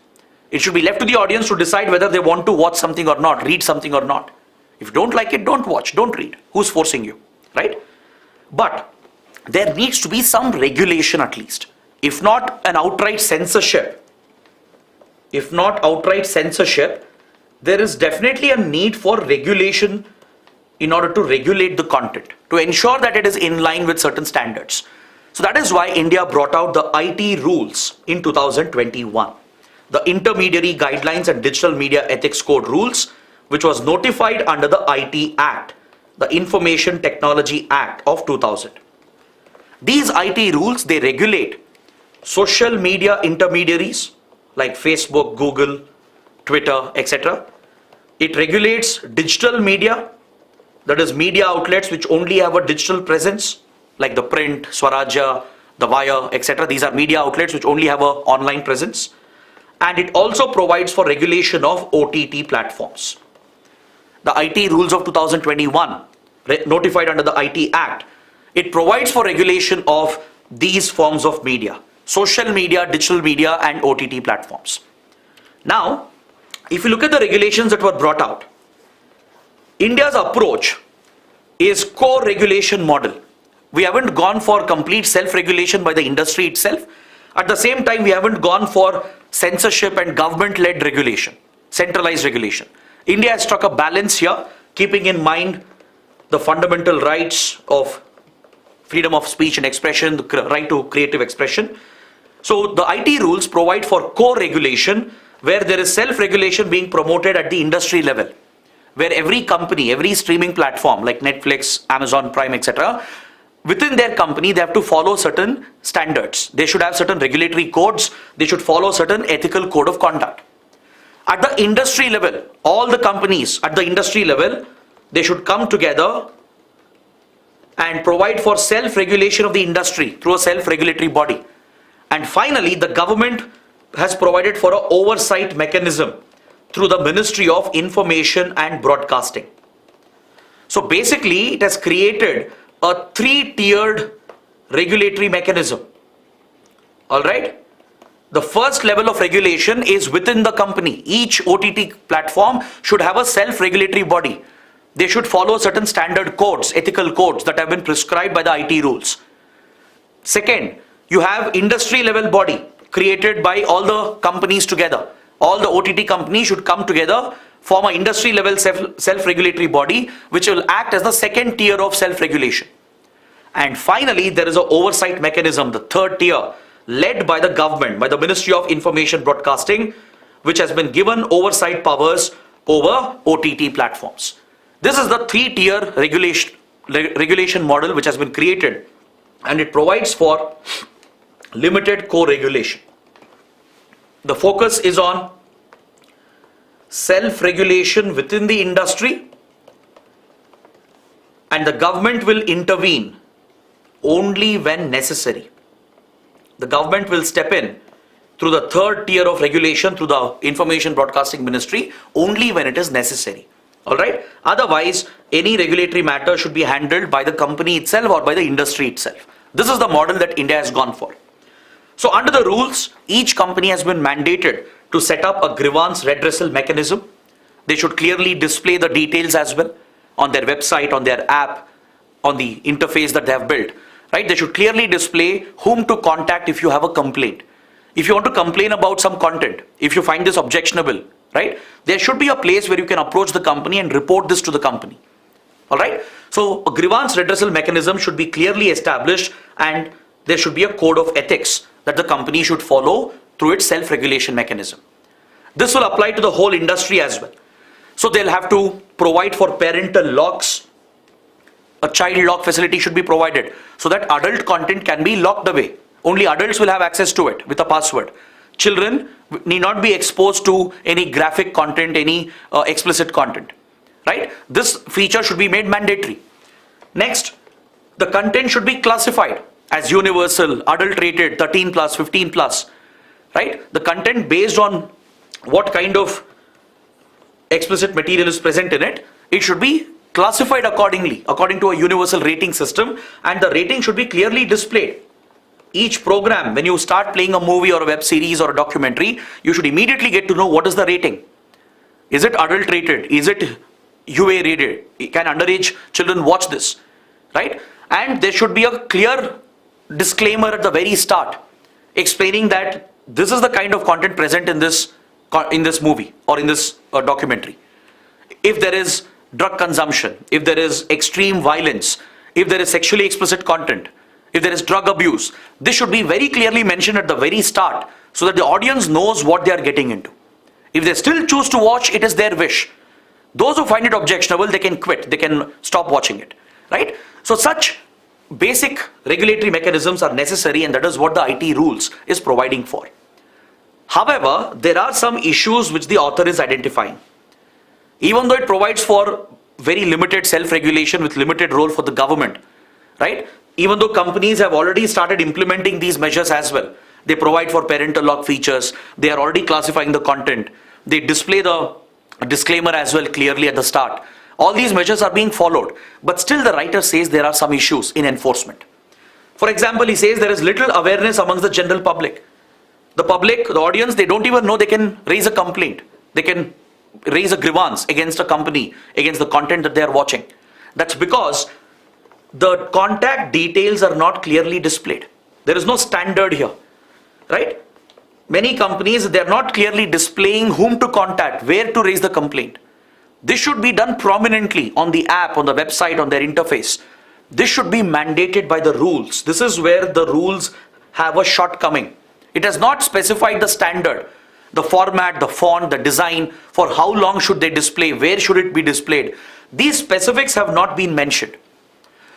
It should be left to the audience to decide whether they want to watch something or not, read something or not. If you don't like it, don't watch, don't read. Who's forcing you, right? But there needs to be some regulation at least. If not an outright censorship, there is definitely a need for regulation in order to regulate the content, to ensure that it is in line with certain standards. So that is why India brought out the IT rules in 2021. The Intermediary Guidelines and Digital Media Ethics Code rules, which was notified under the IT Act, the Information Technology Act of 2000. These IT rules, they regulate social media intermediaries like Facebook, Google, Twitter, etc. It regulates digital media, that is media outlets which only have a digital presence like the print, Swarajya, the Wire, etc. These are media outlets which only have an online presence. and it also provides for regulation of OTT platforms. The IT rules of 2021, notified under the IT Act, it provides for regulation of these forms of media: social media, digital media, and OTT platforms. Now, if you look at the regulations that were brought out, India's approach is co-regulation model. We haven't gone for complete self-regulation by the industry itself. At the same time, we haven't gone for censorship and government-led regulation, centralized regulation. India has struck a balance here, keeping in mind the fundamental rights of freedom of speech and expression, the right to creative expression. So the IT rules provide for co-regulation, where there is self-regulation being promoted at the industry level, where every company, every streaming platform like Netflix, Amazon Prime, etc., within their company, they have to follow certain standards. They should have certain regulatory codes. They should follow certain ethical code of conduct. At the industry level, all the companies at the industry level, they should come together and provide for self-regulation of the industry through a self-regulatory body. And finally, the government has provided for an oversight mechanism through the Ministry of Information and Broadcasting. So basically, it has created a three-tiered regulatory mechanism. All right? The first level of regulation is within the company. Each OTT platform should have a self-regulatory body. They should follow certain standard codes, ethical codes that have been prescribed by the IT rules. Second, you have industry level body created by all the companies together. All the OTT companies should come together, form an industry level self-regulatory body, which will act as the second tier of self-regulation. And finally, there is an oversight mechanism, the third tier, led by the government, by the Ministry of Information Broadcasting, which has been given oversight powers over OTT platforms. This is the three-tier regulation model which has been created, and it provides for limited co-regulation. The focus is on self-regulation within the industry, and the government will intervene only when necessary. The government will step in through the third tier of regulation through the Information Broadcasting Ministry only when it is necessary. Alright? Otherwise, any regulatory matter should be handled by the company itself or by the industry itself. This is the model that India has gone for. So under the rules, each company has been mandated to set up a grievance redressal mechanism. They should clearly display the details as well on their website, on their app, on the interface that they have built. Right? They should clearly display whom to contact if you have a complaint. If you want to complain about some content, if you find this objectionable, right? There should be a place where you can approach the company and report this to the company. All right? So a grievance redressal mechanism should be clearly established, and there should be a code of ethics that the company should follow through its self-regulation mechanism. This will apply to the whole industry as well. So they'll have to provide for parental locks. A child lock facility should be provided so that adult content can be locked away. Only adults will have access to it with a password. Children need not be exposed to any graphic content, any explicit content. Right? This feature should be made mandatory. Next, the content should be classified as universal, adult rated, 13 plus, 15 plus. Right? The content based on what kind of explicit material is present in it, it should be classified accordingly, according to a universal rating system, and the rating should be clearly displayed. Each program, when you start playing a movie or a web series or a documentary, you should immediately get to know what is the rating. Is it adult rated? Is it UA rated? Can underage children watch this? Right? And there should be a clear disclaimer at the very start explaining that this is the kind of content present in this movie or in this documentary. If there is drug consumption, if there is extreme violence, if there is sexually explicit content, if there is drug abuse, this should be very clearly mentioned at the very start so that the audience knows what they are getting into. If they still choose to watch, it is their wish. Those who find it objectionable, they can quit, they can stop watching it, right? So such basic regulatory mechanisms are necessary, and that is what the IT rules is providing for. However, there are some issues which the author is identifying. Even though it provides for very limited self-regulation with limited role for the government, right? Even though companies have already started implementing these measures as well, They provide for parental lock features. They are already classifying the content. They display the disclaimer as well clearly at the start. All these measures are being followed, but still the writer says there are some issues in enforcement. For example, he says there is little awareness amongst the general public. The public, the audience, they don't even know they can raise a complaint. They can raise a grievance against a company, against the content that they are watching. That's because the contact details are not clearly displayed. There is no standard here, right? Many companies, they are not clearly displaying whom to contact, where to raise the complaint. This should be done prominently on the app, on the website, on their interface. This should be mandated by the rules. This is where the rules have a shortcoming. It has not specified the standard, the format, the font, the design, for how long should they display, where should it be displayed. These specifics have not been mentioned.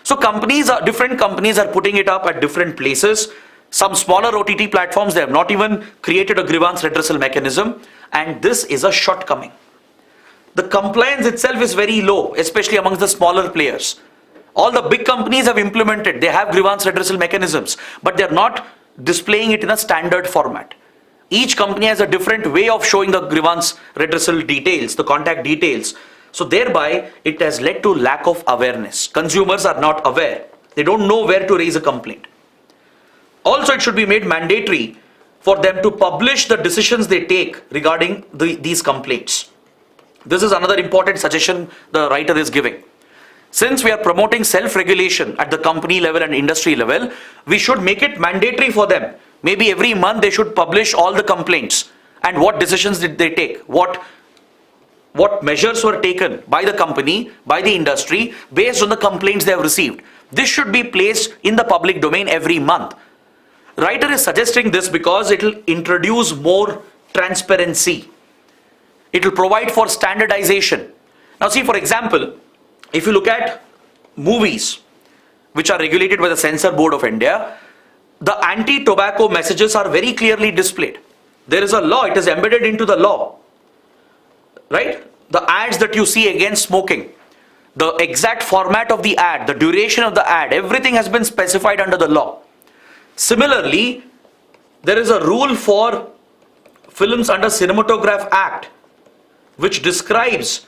So different companies are putting it up at different places. Some smaller OTT platforms, they have not even created a grievance redressal mechanism, and this is a shortcoming. The compliance itself is very low, especially amongst the smaller players. All the big companies have implemented, they have grievance redressal mechanisms, but they're not displaying it in a standard format. Each company has a different way of showing the grievance redressal details, the contact details. So thereby, it has led to lack of awareness. Consumers are not aware. They don't know where to raise a complaint. Also, it should be made mandatory for them to publish the decisions they take regarding these complaints. This is another important suggestion the writer is giving. Since we are promoting self-regulation at the company level and industry level, we should make it mandatory for them. Maybe every month they should publish all the complaints and what decisions did they take, what measures were taken by the company, by the industry, based on the complaints they have received. This should be placed in the public domain every month. Writer is suggesting this because it will introduce more transparency. It will provide for standardization. Now see, for example, if you look at movies which are regulated by the Censor Board of India, the anti-tobacco messages are very clearly displayed. There is a law, it is embedded into the law, right? The ads that you see against smoking, the exact format of the ad, the duration of the ad, everything has been specified under the law. Similarly, there is a rule for films under Cinematograph Act, which describes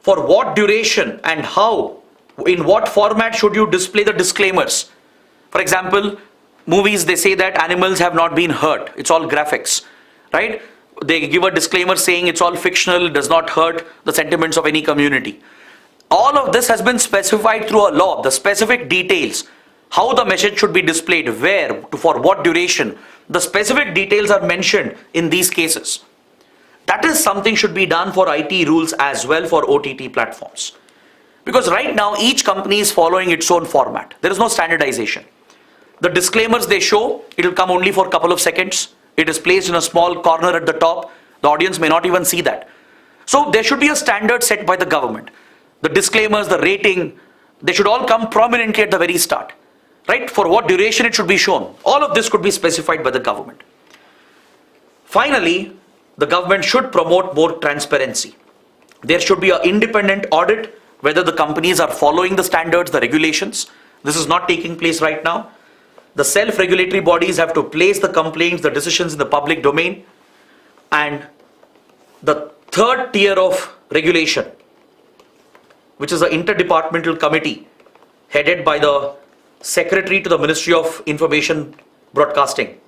for what duration and how, in what format should you display the disclaimers. For example, movies, they say that animals have not been hurt. It's all graphics, right? They give a disclaimer saying it's all fictional, does not hurt the sentiments of any community. All of this has been specified through a law, the specific details, how the message should be displayed, where, for what duration. The specific details are mentioned in these cases. That is something should be done for IT rules as well for OTT platforms. Because right now each company is following its own format. There is no standardization. The disclaimers they show, it will come only for a couple of seconds. It is placed in a small corner at the top. The audience may not even see that. So there should be a standard set by the government. The disclaimers, the rating, they should all come prominently at the very start. Right? For what duration it should be shown. All of this could be specified by the government. Finally, the government should promote more transparency. There should be an independent audit whether the companies are following the standards, the regulations. This is not taking place right now. The self-regulatory bodies have to place the complaints, the decisions in the public domain. And the third tier of regulation, which is the interdepartmental committee headed by the Secretary to the Ministry of Information Broadcasting.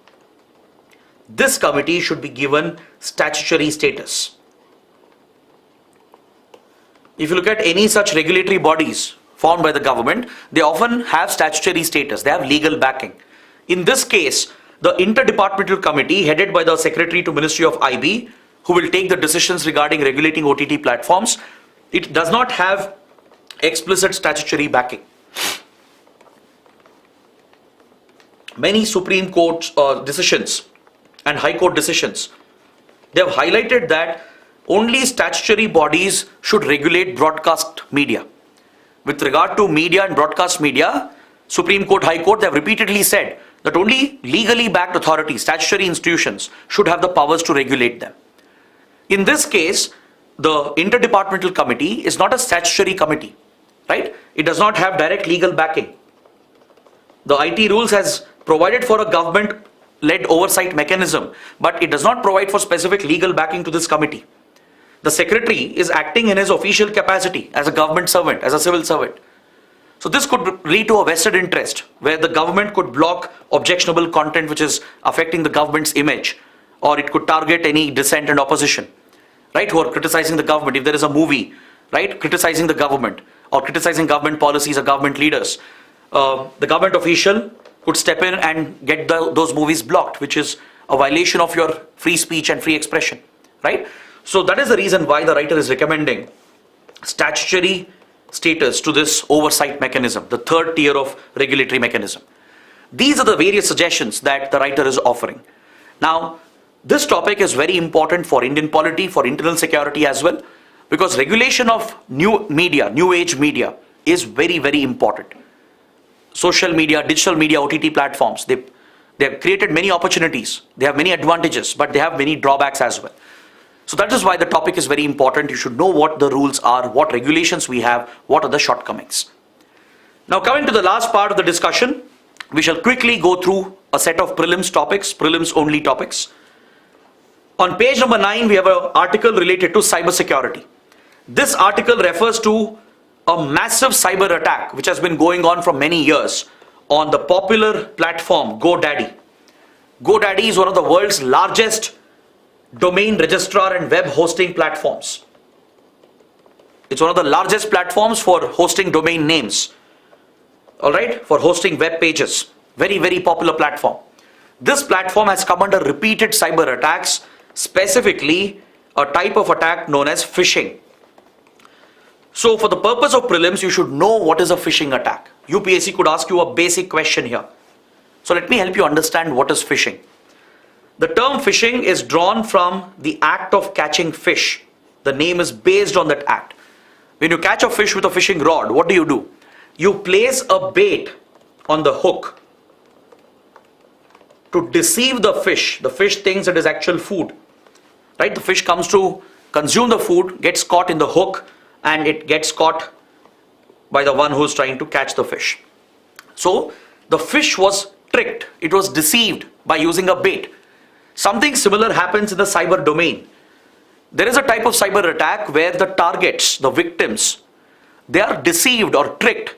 This committee should be given statutory status. If you look at any such regulatory bodies formed by the government, they often have statutory status, they have legal backing. In this case, the interdepartmental committee headed by the Secretary to Ministry of IB, who will take the decisions regarding regulating OTT platforms, it does not have explicit statutory backing. Many Supreme Court decisions and High Court decisions, they have highlighted that only statutory bodies should regulate broadcast media. With regard to media and broadcast media, Supreme Court, High Court, they have repeatedly said that only legally backed authorities, statutory institutions, should have the powers to regulate them. In this case, the interdepartmental committee is not a statutory committee, right? It does not have direct legal backing. The IT rules has provided for a government led oversight mechanism, but it does not provide for specific legal backing to this committee. The secretary is acting in his official capacity as a government servant, as a civil servant. So this could lead to a vested interest where the government could block objectionable content which is affecting the government's image, or it could target any dissent and opposition, right, who are criticizing the government. If there is a movie, right, criticizing the government or criticizing government policies or government leaders, the government official could step in and get those movies blocked, which is a violation of your free speech and free expression, right? So that is the reason why the writer is recommending statutory status to this oversight mechanism, the third tier of regulatory mechanism. These are the various suggestions that the writer is offering. Now, this topic is very important for Indian polity, for internal security as well, because regulation of new media, new age media is very, very important. Social media, digital media, OTT platforms, they have created many opportunities. They have many advantages, but they have many drawbacks as well. So that is why the topic is very important. You should know what the rules are, what regulations we have, what are the shortcomings. Now coming to the last part of the discussion, we shall quickly go through a set of prelims topics, prelims only topics. On page number 9, we have an article related to cybersecurity. This article refers to a massive cyber attack which has been going on for many years on the popular platform GoDaddy. GoDaddy is one of the world's largest domain registrar and web hosting platforms. It's one of the largest platforms for hosting domain names, all right, for hosting web pages. Very, very popular platform. This platform has come under repeated cyber attacks, specifically a type of attack known as phishing. So for the purpose of prelims, you should know what is a phishing attack. UPSC could ask you a basic question here. So let me help you understand what is phishing. The term phishing is drawn from the act of catching fish. The name is based on that act. When you catch a fish with a fishing rod, what do? You place a bait on the hook to deceive the fish. The fish thinks it is actual food, right? The fish comes to consume the food, gets caught in the hook, and it gets caught by the one who is trying to catch the fish. So the fish was tricked. It was deceived by using a bait. Something similar happens in the cyber domain. There is a type of cyber attack where the targets, the victims, they are deceived or tricked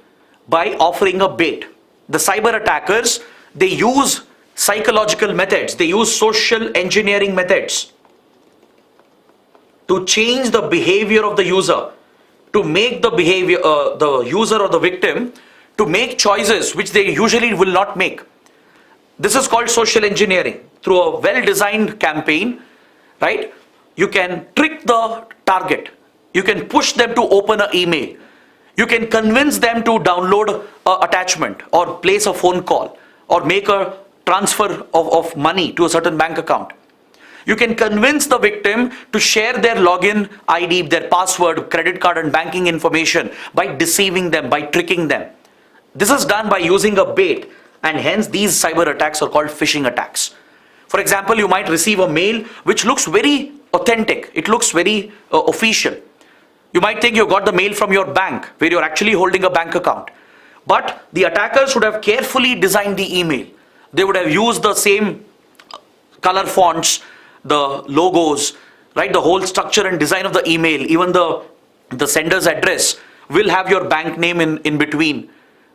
by offering a bait. The cyber attackers, they use psychological methods, they use social engineering methods to change the behavior of the user, to make the behavior, the user or the victim, to make choices which they usually will not make. This is called social engineering. Through a well-designed campaign, right, you can trick the target. You can push them to open an email. You can convince them to download an attachment or place a phone call or make a transfer of money to a certain bank account. You can convince the victim to share their login ID, their password, credit card and banking information by deceiving them, by tricking them. This is done by using a bait, and hence these cyber attacks are called phishing attacks. For example, you might receive a mail which looks very authentic. It looks very official. You might think you got the mail from your bank where you're actually holding a bank account. But the attackers would have carefully designed the email. They would have used the same color fonts, the logos, right? The whole structure and design of the email, even the sender's address will have your bank name in between,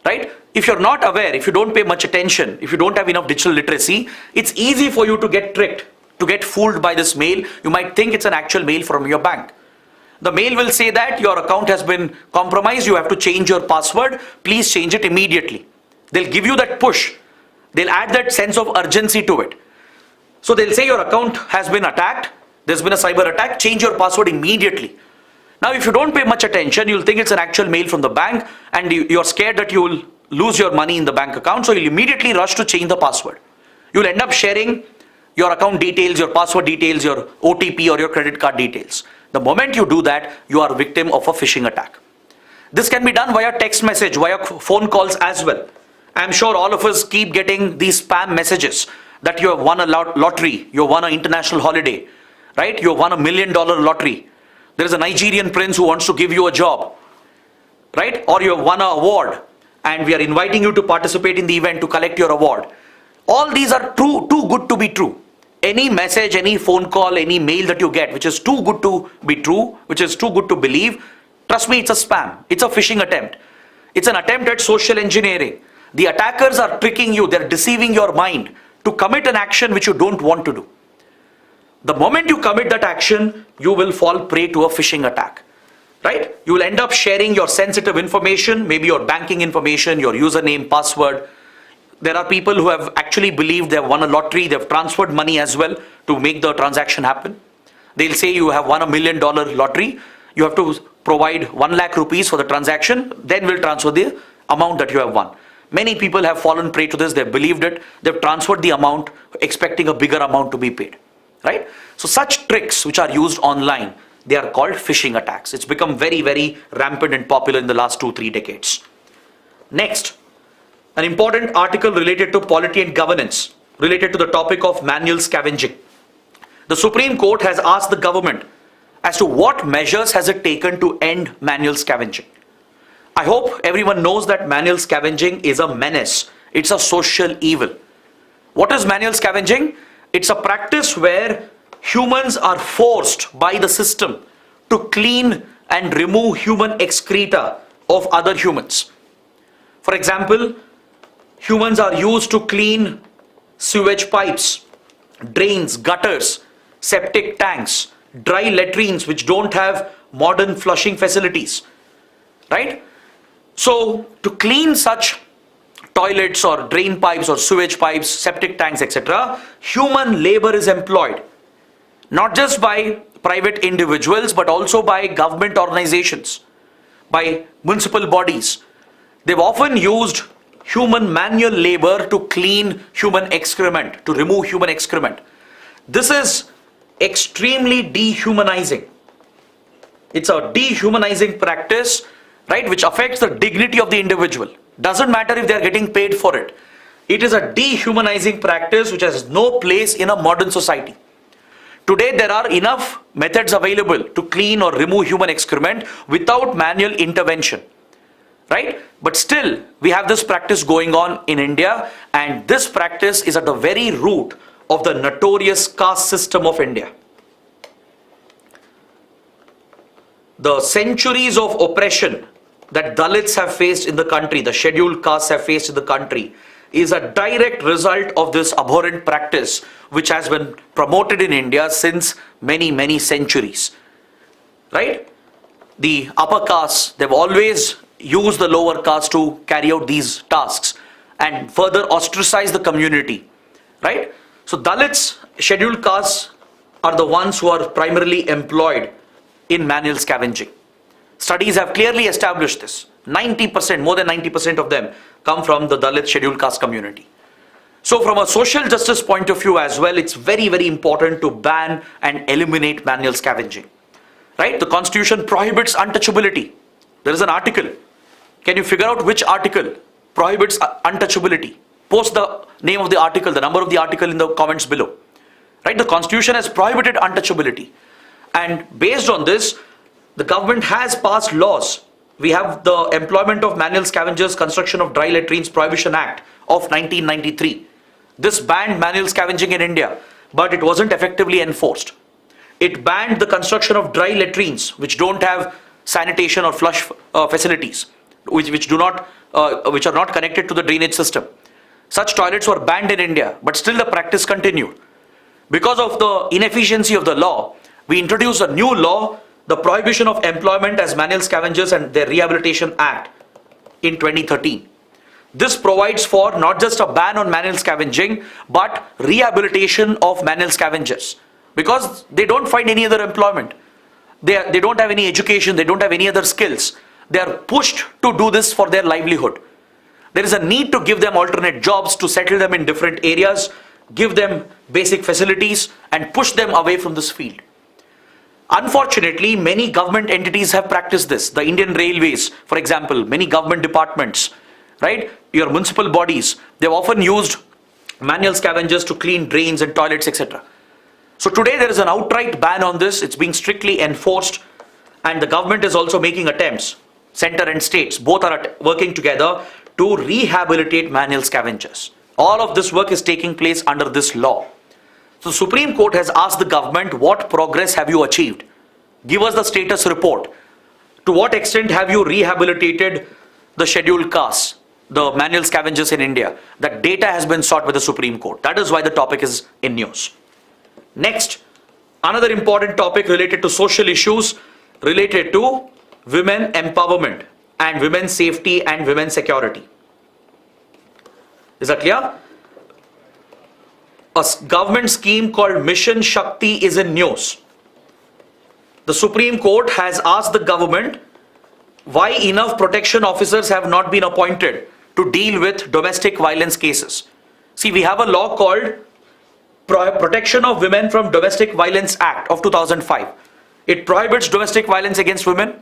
right? If you're not aware, if you don't pay much attention, if you don't have enough digital literacy, it's easy for you to get tricked, to get fooled by this mail. You might think it's an actual mail from your bank. The mail will say that your account has been compromised, you have to change your password, please change it immediately. They'll give you that push. They'll add that sense of urgency to it. So they'll say your account has been attacked, there's been a cyber attack, change your password immediately. Now if you don't pay much attention, you'll think it's an actual mail from the bank and you're scared that you will lose your money in the bank account, so you'll immediately rush to change the password. You'll end up sharing your account details, your password details, your OTP or your credit card details. The moment you do that, you are a victim of a phishing attack. This can be done via text message, via phone calls as well. I'm sure all of us keep getting these spam messages that you have won a lottery, you have won an international holiday, right? You have won $1 million lottery. There is a Nigerian prince who wants to give you a job, right? Or you have won an award and we are inviting you to participate in the event to collect your award. All these are too good to be true. Any message, any phone call, any mail that you get, which is too good to be true, which is too good to believe, trust me, it's a spam. It's a phishing attempt. It's an attempt at social engineering. The attackers are tricking you. They're deceiving your mind to commit an action which you don't want to do. The moment you commit that action, you will fall prey to a phishing attack, right? You will end up sharing your sensitive information, maybe your banking information, your username, password. There are people who have actually believed they have won a lottery. They've transferred money as well to make the transaction happen. They'll say you have won $1 million lottery. You have to provide 1 lakh rupees for the transaction. Then we'll transfer the amount that you have won. Many people have fallen prey to this. They've believed it. They've transferred the amount expecting a bigger amount to be paid. Right? So such tricks which are used online, they are called phishing attacks. It's become very, very rampant and popular in the last 2-3 decades. Next, an important article related to polity and governance, related to the topic of manual scavenging. The Supreme Court has asked the government as to what measures has it taken to end manual scavenging. I hope everyone knows that manual scavenging is a menace. It's a social evil. What is manual scavenging? It's a practice where humans are forced by the system to clean and remove human excreta of other humans. For example, humans are used to clean sewage pipes, drains, gutters, septic tanks, dry latrines which don't have modern flushing facilities, right? So to clean such toilets or drain pipes or sewage pipes, septic tanks, etc., human labor is employed, not just by private individuals but also by government organizations, by municipal bodies. They've often used human manual labor to clean human excrement, to remove human excrement. This is extremely dehumanizing. It's a dehumanizing practice, right, which affects the dignity of the individual. Doesn't matter if they are getting paid for it. It is a dehumanizing practice which has no place in a modern society. Today there are enough methods available to clean or remove human excrement without manual intervention, right? But still we have this practice going on in India, and this practice is at the very root of the notorious caste system of India. The centuries of oppression that Dalits have faced in the country, the scheduled castes have faced in the country, is a direct result of this abhorrent practice which has been promoted in India since many centuries, right? The upper castes, they've always used the lower castes to carry out these tasks and further ostracize the community, right? So Dalits, scheduled castes, are the ones who are primarily employed in manual scavenging. Studies have clearly established this. 90%, more than 90% of them come from the Dalit scheduled caste community. So from a social justice point of view as well, it's very important to ban and eliminate manual scavenging, right? The constitution prohibits untouchability. There is an article. Can you figure out which article prohibits untouchability? Post the name of the article, the number of the article in the comments below, right? The constitution has prohibited untouchability, and based on this, the government has passed laws. We have the Employment of Manual Scavengers, Construction of Dry Latrines Prohibition Act of 1993. This banned manual scavenging in India, but it wasn't effectively enforced. It banned the construction of dry latrines which don't have sanitation or flush facilities, which are not connected to the drainage system. Such toilets were banned in India, but still the practice continued. Because of the inefficiency of the law, we introduced a new law, the Prohibition of Employment as Manual Scavengers and their Rehabilitation Act in 2013. This provides for not just a ban on manual scavenging, but rehabilitation of manual scavengers, because they don't find any other employment. They don't have any education, they don't have any other skills. They are pushed to do this for their livelihood. There is a need to give them alternate jobs, to settle them in different areas, give them basic facilities and push them away from this field. Unfortunately, many government entities have practiced this. The Indian Railways, for example, many government departments, right? Your municipal bodies, they've often used manual scavengers to clean drains and toilets, etc. So today there is an outright ban on this. It's being strictly enforced, and the government is also making attempts. Center and states both are working together to rehabilitate manual scavengers. All of this work is taking place under this law. So the Supreme Court has asked the government, what progress have you achieved? Give us the status report. To what extent have you rehabilitated the scheduled castes, the manual scavengers in India? That data has been sought by the Supreme Court. That is why the topic is in news. Next, another important topic related to social issues related to women empowerment and women's safety and women's security. Is that clear? A government scheme called Mission Shakti is in news. The Supreme Court has asked the government why enough protection officers have not been appointed to deal with domestic violence cases. See, we have a law called Protection of Women from Domestic Violence Act of 2005. It prohibits domestic violence against women,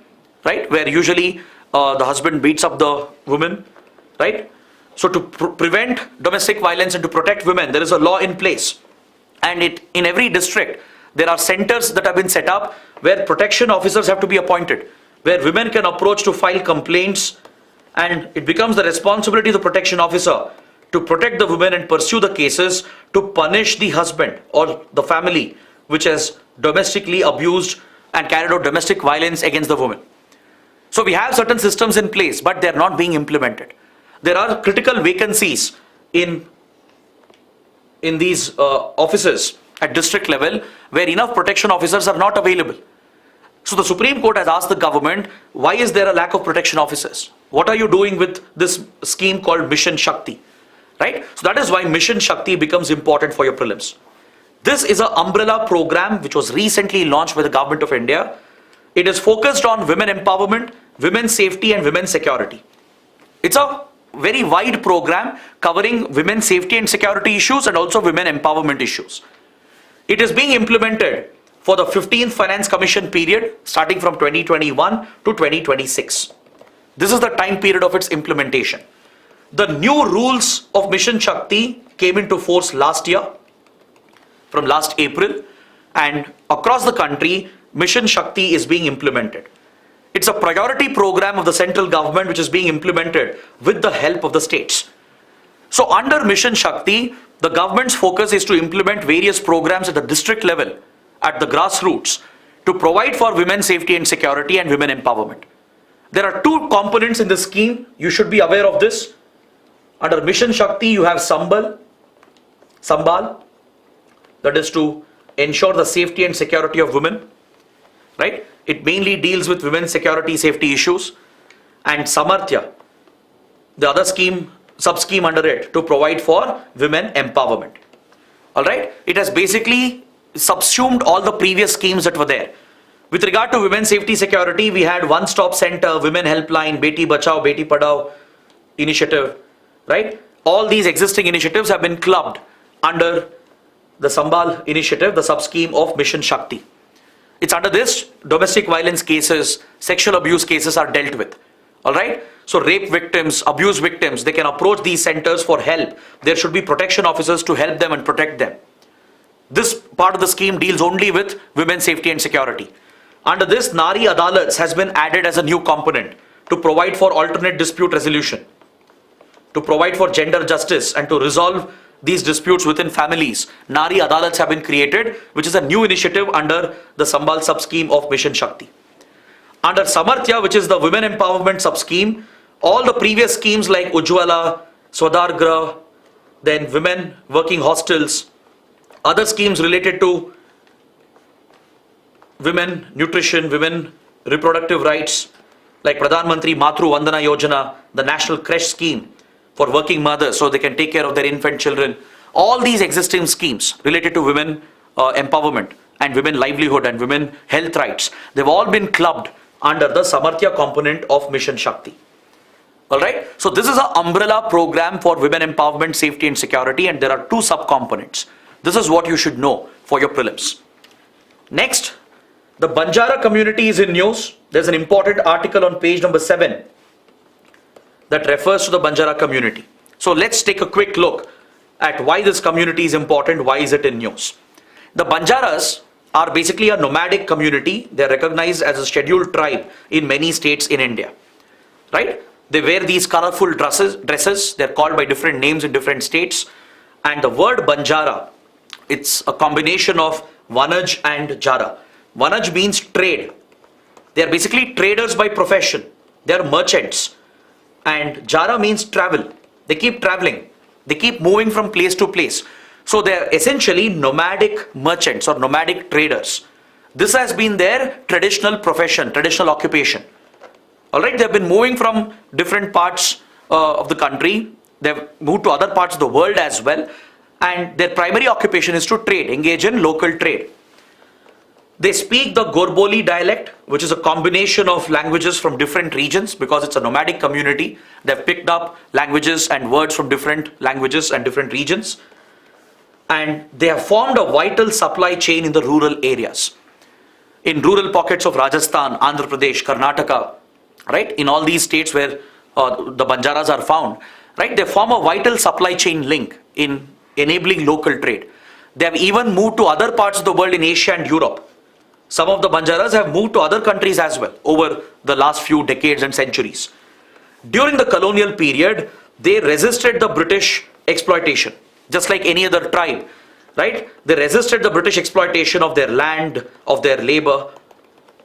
right? Where usually the husband beats up the woman, right? So to prevent domestic violence and to protect women, there is a law in place. And in every district, there are centers that have been set up where protection officers have to be appointed, where women can approach to file complaints, and it becomes the responsibility of the protection officer to protect the women and pursue the cases to punish the husband or the family which has domestically abused and carried out domestic violence against the woman. So we have certain systems in place, but they're not being implemented. There are critical vacancies in these offices at district level where enough protection officers are not available. So the Supreme Court has asked the government, why is there a lack of protection officers? What are you doing with this scheme called Mission Shakti? Right? So that is why Mission Shakti becomes important for your prelims. This is an umbrella program which was recently launched by the government of India. It is focused on women empowerment, women's safety and women's security. It's a very wide program covering women's safety and security issues and also women empowerment issues. It is being implemented for the 15th Finance Commission period starting from 2021 to 2026. This is the time period of its implementation. The new rules of Mission Shakti came into force last year, from last April, and across the country, Mission Shakti is being implemented. It's a priority program of the central government which is being implemented with the help of the states. So under Mission Shakti, the government's focus is to implement various programs at the district level, at the grassroots, to provide for women's safety and security and women empowerment. There are two components in this scheme. You should be aware of this. Under Mission Shakti, you have Sambal, that is to ensure the safety and security of women, right? It mainly deals with women's security, safety issues. And Samarthya, the other scheme, sub-scheme under it, to provide for women empowerment. All right? It has basically subsumed all the previous schemes that were there. With regard to women's safety security, we had one-stop center, women helpline, Beti Bachao, Beti Padhao initiative, right? All these existing initiatives have been clubbed under the Sambal initiative, the sub-scheme of Mission Shakti. It's under this, domestic violence cases, sexual abuse cases are dealt with. All right? So rape victims, abuse victims, they can approach these centers for help. There should be protection officers to help them and protect them. This part of the scheme deals only with women's safety and security. Under this, Nari Adalats has been added as a new component to provide for alternate dispute resolution, to provide for gender justice and to resolve these disputes within families. Nari Adalats have been created, which is a new initiative under the Sambal sub-scheme of Mission Shakti. Under Samarthya, which is the women empowerment sub-scheme, all the previous schemes like Ujjwala, Swadargra, then women working hostels, other schemes related to women nutrition, women reproductive rights, like Pradhan Mantri Matru Vandana Yojana, the national creche scheme for working mothers so they can take care of their infant children. All these existing schemes related to women empowerment and women livelihood and women health rights, they've all been clubbed under the Samarthya component of Mission Shakti. Alright, so this is an umbrella program for women empowerment, safety and security, and there are two subcomponents. This is what you should know for your prelims. Next, the Banjara community is in news. There's an important article on page number 7 that refers to the Banjara community. So let's take a quick look at why this community is important, why is it in news. The Banjaras are basically a nomadic community. They're recognized as a scheduled tribe in many states in India. Right? They wear these colorful dresses. They're called by different names in different states. And the word Banjara, it's a combination of Vanaj and Jara. Vanaj means trade. They're basically traders by profession. They're merchants. And Jara means travel. They keep traveling. They keep moving from place to place. So they're essentially nomadic merchants or nomadic traders. This has been their traditional profession, traditional occupation. Alright, they've been moving from different parts of the country. They've moved to other parts of the world as well. And their primary occupation is to trade, engage in local trade. They speak the Gorboli dialect, which is a combination of languages from different regions because it's a nomadic community. They've picked up languages and words from different languages and different regions. And they have formed a vital supply chain in the rural areas. In rural pockets of Rajasthan, Andhra Pradesh, Karnataka, right? In all these states where the Banjaras are found, right? They form a vital supply chain link in enabling local trade. They have even moved to other parts of the world in Asia and Europe. Some of the Banjaras have moved to other countries as well over the last few decades and centuries. During the colonial period, they resisted the British exploitation, just like any other tribe, right? They resisted the British exploitation of their land, of their labor.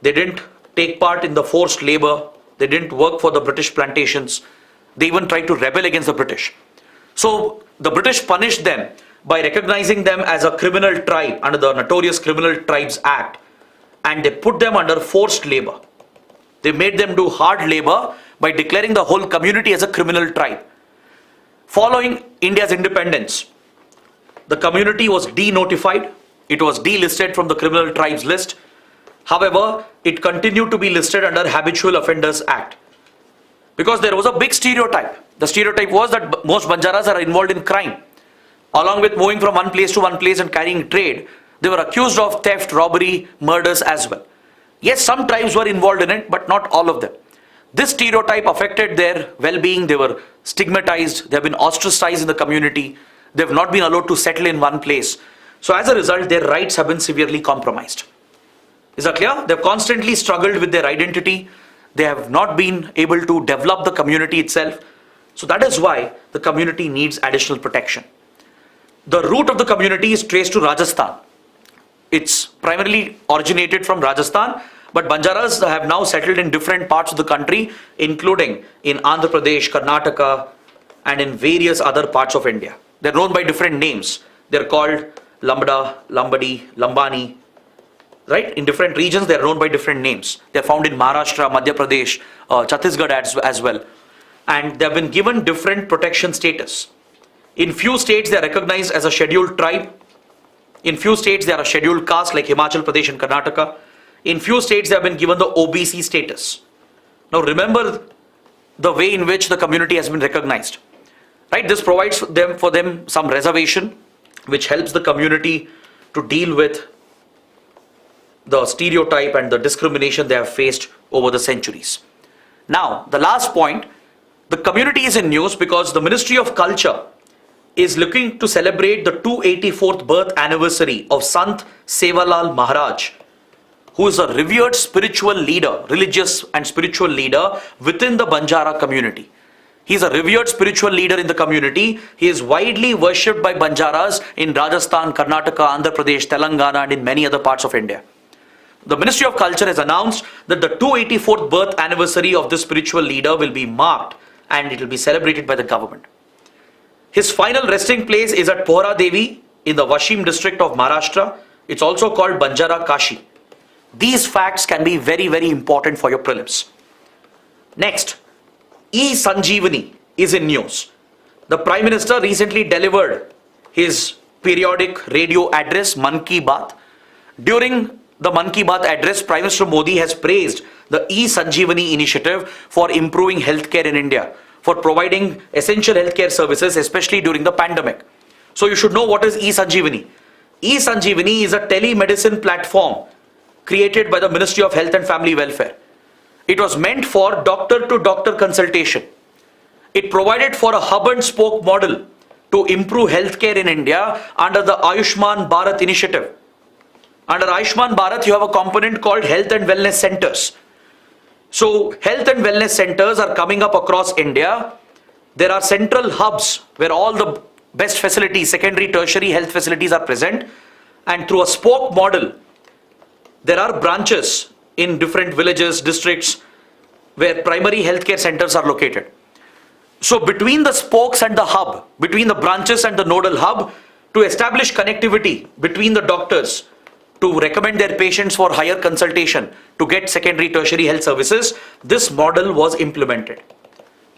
They didn't take part in the forced labor. They didn't work for the British plantations. They even tried to rebel against the British. So the British punished them by recognizing them as a criminal tribe under the Notorious Criminal Tribes Act. And they put them under forced labor. They made them do hard labor by declaring the whole community as a criminal tribe. Following India's independence, the community was denotified. It was delisted from the criminal tribes list. However, it continued to be listed under Habitual Offenders Act. Because there was a big stereotype. The stereotype was that most Banjaras are involved in crime. Along with moving from one place to one place and carrying trade, they were accused of theft, robbery, murders as well. Yes, some tribes were involved in it, but not all of them. This stereotype affected their well-being. They were stigmatized. They have been ostracized in the community. They have not been allowed to settle in one place. So as a result, their rights have been severely compromised. Is that clear? They have constantly struggled with their identity. They have not been able to develop the community itself. So that is why the community needs additional protection. The root of the community is traced to Rajasthan. It's primarily originated from Rajasthan, but Banjaras have now settled in different parts of the country, including in Andhra Pradesh, Karnataka, and in various other parts of India. They're known by different names. They're called Lambda, Lambadi, Lambani, right? In different regions, they're known by different names. They're found in Maharashtra, Madhya Pradesh, Chhattisgarh as well. And they've been given different protection status. In few states, they're recognized as a scheduled tribe. In few states, they are a scheduled caste like Himachal Pradesh and Karnataka. In few states, they have been given the OBC status. Now remember the way in which the community has been recognized. Right? This provides for them some reservation, which helps the community to deal with the stereotype and the discrimination they have faced over the centuries. Now, the last point, the community is in news because the Ministry of Culture is looking to celebrate the 284th birth anniversary of Sant Sevalal Maharaj, who is a revered spiritual leader, religious and spiritual leader within the Banjara community. He is a revered spiritual leader in the community. He is widely worshipped by Banjaras in Rajasthan, Karnataka, Andhra Pradesh, Telangana, and in many other parts of India. The Ministry of Culture has announced that the 284th birth anniversary of this spiritual leader will be marked and it will be celebrated by the government. His final resting place is at Pohra Devi in the Washim district of Maharashtra. It's also called Banjara Kashi. These facts can be very, very important for your prelims. Next, eSanjeevani is in news. The Prime Minister recently delivered his periodic radio address, Man Ki Baat. During the Man Ki Baat address, Prime Minister Modi has praised the eSanjeevani initiative for improving healthcare in India, for providing essential healthcare services, especially during the pandemic. So you should know what is eSanjeevani. eSanjeevani is a telemedicine platform created by the Ministry of Health and Family Welfare. It was meant for doctor-to-doctor consultation. It provided for a hub and spoke model to improve healthcare in India under the Ayushman Bharat initiative. Under Ayushman Bharat, you have a component called Health and Wellness Centers. So health and wellness centers are coming up across India. There are central hubs where all the best facilities, secondary, tertiary health facilities are present. And through a spoke model, there are branches in different villages, districts, where primary healthcare centers are located. So between the spokes and the hub, between the branches and the nodal hub, to establish connectivity between the doctors, to recommend their patients for higher consultation, to get secondary, tertiary health services, this model was implemented.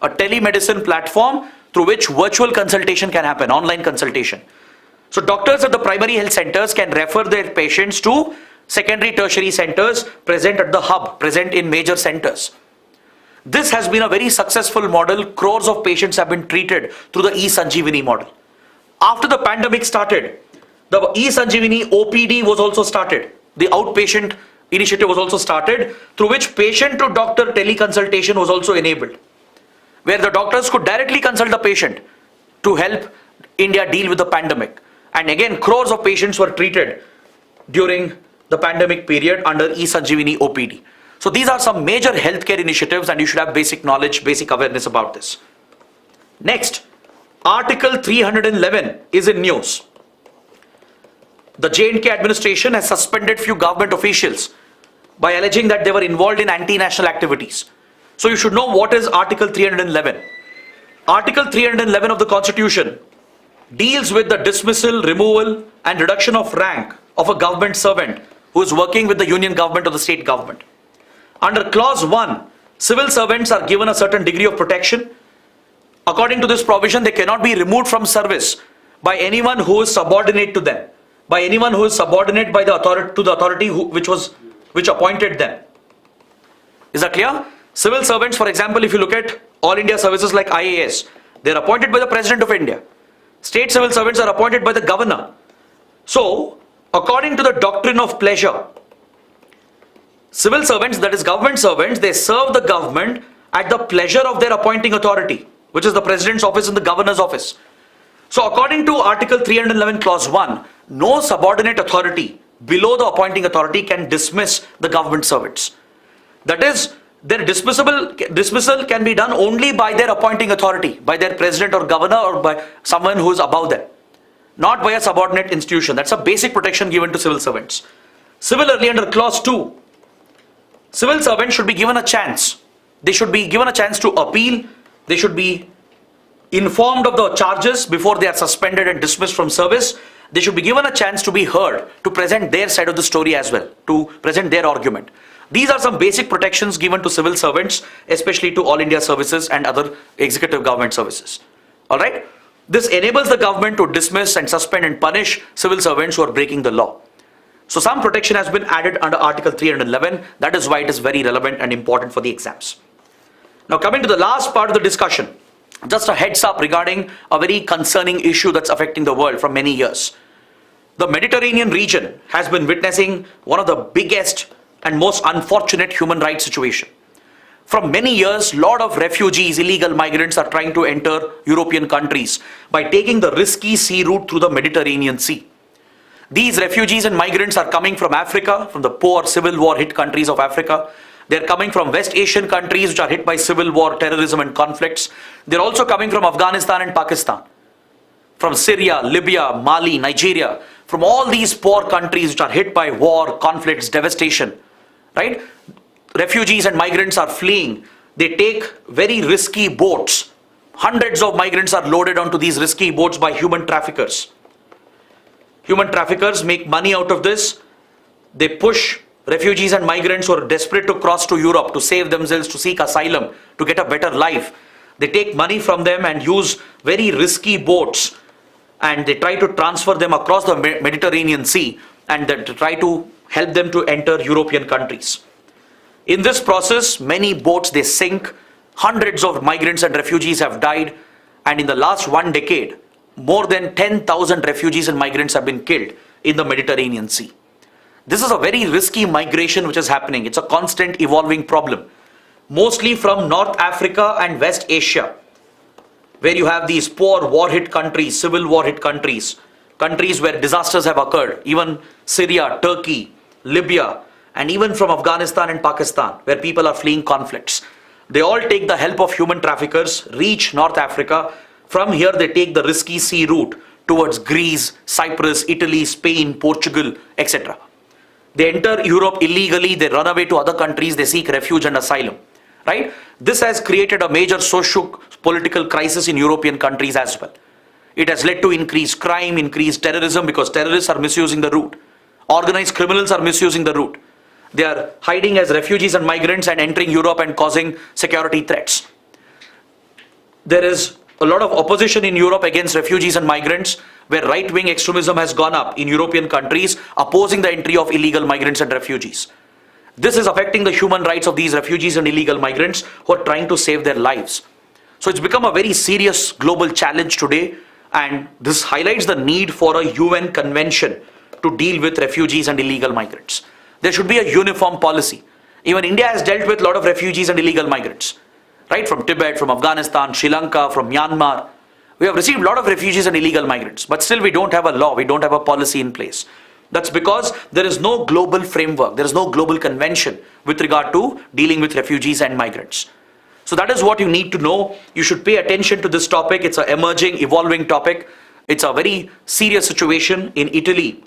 A telemedicine platform through which virtual consultation can happen, online consultation. So doctors at the primary health centers can refer their patients to secondary, tertiary centers present at the hub, present in major centers. This has been a very successful model. Crores of patients have been treated through the eSanjeevani model. After the pandemic started, the eSanjeevani OPD was also started. The outpatient initiative was also started, through which patient to doctor teleconsultation was also enabled, where the doctors could directly consult the patient to help India deal with the pandemic. And again, crores of patients were treated during the pandemic period under eSanjeevani OPD. So these are some major healthcare initiatives, and you should have basic knowledge, basic awareness about this. Next, Article 311 is in news. The J&K administration has suspended few government officials by alleging that they were involved in anti-national activities. So you should know what is Article 311. Article 311 of the Constitution deals with the dismissal, removal and reduction of rank of a government servant who is working with the union government or the state government. Under clause 1, civil servants are given a certain degree of protection. According to this provision, they cannot be removed from service by anyone who is subordinate to them, by anyone who is subordinate by the authority to the authority which appointed them. Is that clear? Civil servants, for example, if you look at all India services like IAS, they are appointed by the President of India. State civil servants are appointed by the governor. So, according to the doctrine of pleasure, civil servants, that is government servants, they serve the government at the pleasure of their appointing authority, which is the President's office and the Governor's office. So according to Article 311 Clause 1, no subordinate authority below the appointing authority can dismiss the government servants. That is, their dismissal can be done only by their appointing authority, by their President or Governor or by someone who is above them, not by a subordinate institution. That's a basic protection given to civil servants. Similarly, under Clause 2, civil servants should be given a chance. They should be given a chance to appeal. They should be informed of the charges before they are suspended and dismissed from service. They should be given a chance to be heard, to present their side of the story as well, to present their argument. These are some basic protections given to civil servants, especially to All India services and other executive government services. Alright? This enables the government to dismiss and suspend and punish civil servants who are breaking the law. So some protection has been added under Article 311. That is why it is very relevant and important for the exams. Now coming to the last part of the discussion, just a heads up regarding a very concerning issue that's affecting the world from many years. The Mediterranean region has been witnessing one of the biggest and most unfortunate human rights situation. From many years, lot of refugees, illegal migrants are trying to enter European countries by taking the risky sea route through the Mediterranean Sea. These refugees and migrants are coming from Africa, from the poor civil war hit countries of Africa. They're coming from West Asian countries which are hit by civil war, terrorism and conflicts. They're also coming from Afghanistan and Pakistan, from Syria, Libya, Mali, Nigeria, from all these poor countries which are hit by war, conflicts, devastation, right? Refugees and migrants are fleeing. They take very risky boats. Hundreds of migrants are loaded onto these risky boats by human traffickers. Human traffickers make money out of this. They push refugees and migrants who are desperate to cross to Europe, to save themselves, to seek asylum, to get a better life. They take money from them and use very risky boats, and they try to transfer them across the Mediterranean Sea, and they try to help them to enter European countries. In this process, many boats, they sink. Hundreds of migrants and refugees have died, and in the last 1 decade, more than 10,000 refugees and migrants have been killed in the Mediterranean Sea. This is a very risky migration which is happening. It's a constant evolving problem. Mostly from North Africa and West Asia, where you have these poor war-hit countries, civil war-hit countries, countries where disasters have occurred, even Syria, Turkey, Libya, and even from Afghanistan and Pakistan, where people are fleeing conflicts. They all take the help of human traffickers, reach North Africa. From here, they take the risky sea route towards Greece, Cyprus, Italy, Spain, Portugal, etc. They enter Europe illegally, they run away to other countries, they seek refuge and asylum. Right? This has created a major socio-political crisis in European countries as well. It has led to increased crime, increased terrorism, because terrorists are misusing the route. Organized criminals are misusing the route. They are hiding as refugees and migrants and entering Europe and causing security threats. There is a lot of opposition in Europe against refugees and migrants, where right-wing extremism has gone up in European countries, opposing the entry of illegal migrants and refugees. This is affecting the human rights of these refugees and illegal migrants who are trying to save their lives. So it's become a very serious global challenge today, and this highlights the need for a UN convention to deal with refugees and illegal migrants. There should be a uniform policy. Even India has dealt with a lot of refugees and illegal migrants, right? From Tibet, from Afghanistan, Sri Lanka, from Myanmar. We have received a lot of refugees and illegal migrants, but still we don't have a law, we don't have a policy in place. That's because there is no global framework, there is no global convention with regard to dealing with refugees and migrants. So that is what you need to know. You should pay attention to this topic. It's an emerging, evolving topic. It's a very serious situation in Italy.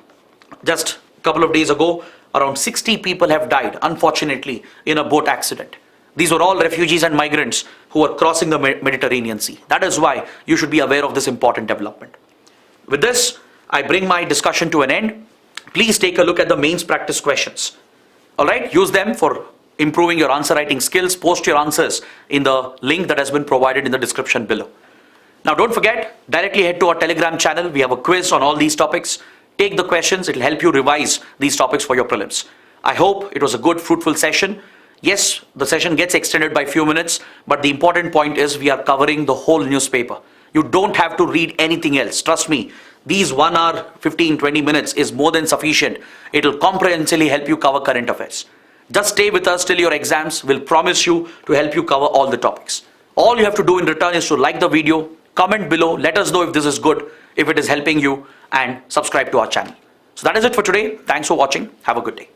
Just a couple of days ago, around 60 people have died, unfortunately, in a boat accident. These were all refugees and migrants who were crossing the Mediterranean Sea. That is why you should be aware of this important development. With this, I bring my discussion to an end. Please take a look at the mains practice questions. All right, use them for improving your answer writing skills. Post your answers in the link that has been provided in the description below. Now don't forget, directly head to our Telegram channel. We have a quiz on all these topics. Take the questions, it will help you revise these topics for your prelims. I hope it was a good, fruitful session. Yes, the session gets extended by a few minutes, but the important point is we are covering the whole newspaper. You don't have to read anything else. Trust me, these 1 hour, 15-20 minutes is more than sufficient. It will comprehensively help you cover current affairs. Just stay with us till your exams. We'll promise you to help you cover all the topics. All you have to do in return is to like the video, comment below, let us know if this is good, if it is helping you, and subscribe to our channel. So that is it for today. Thanks for watching. Have a good day.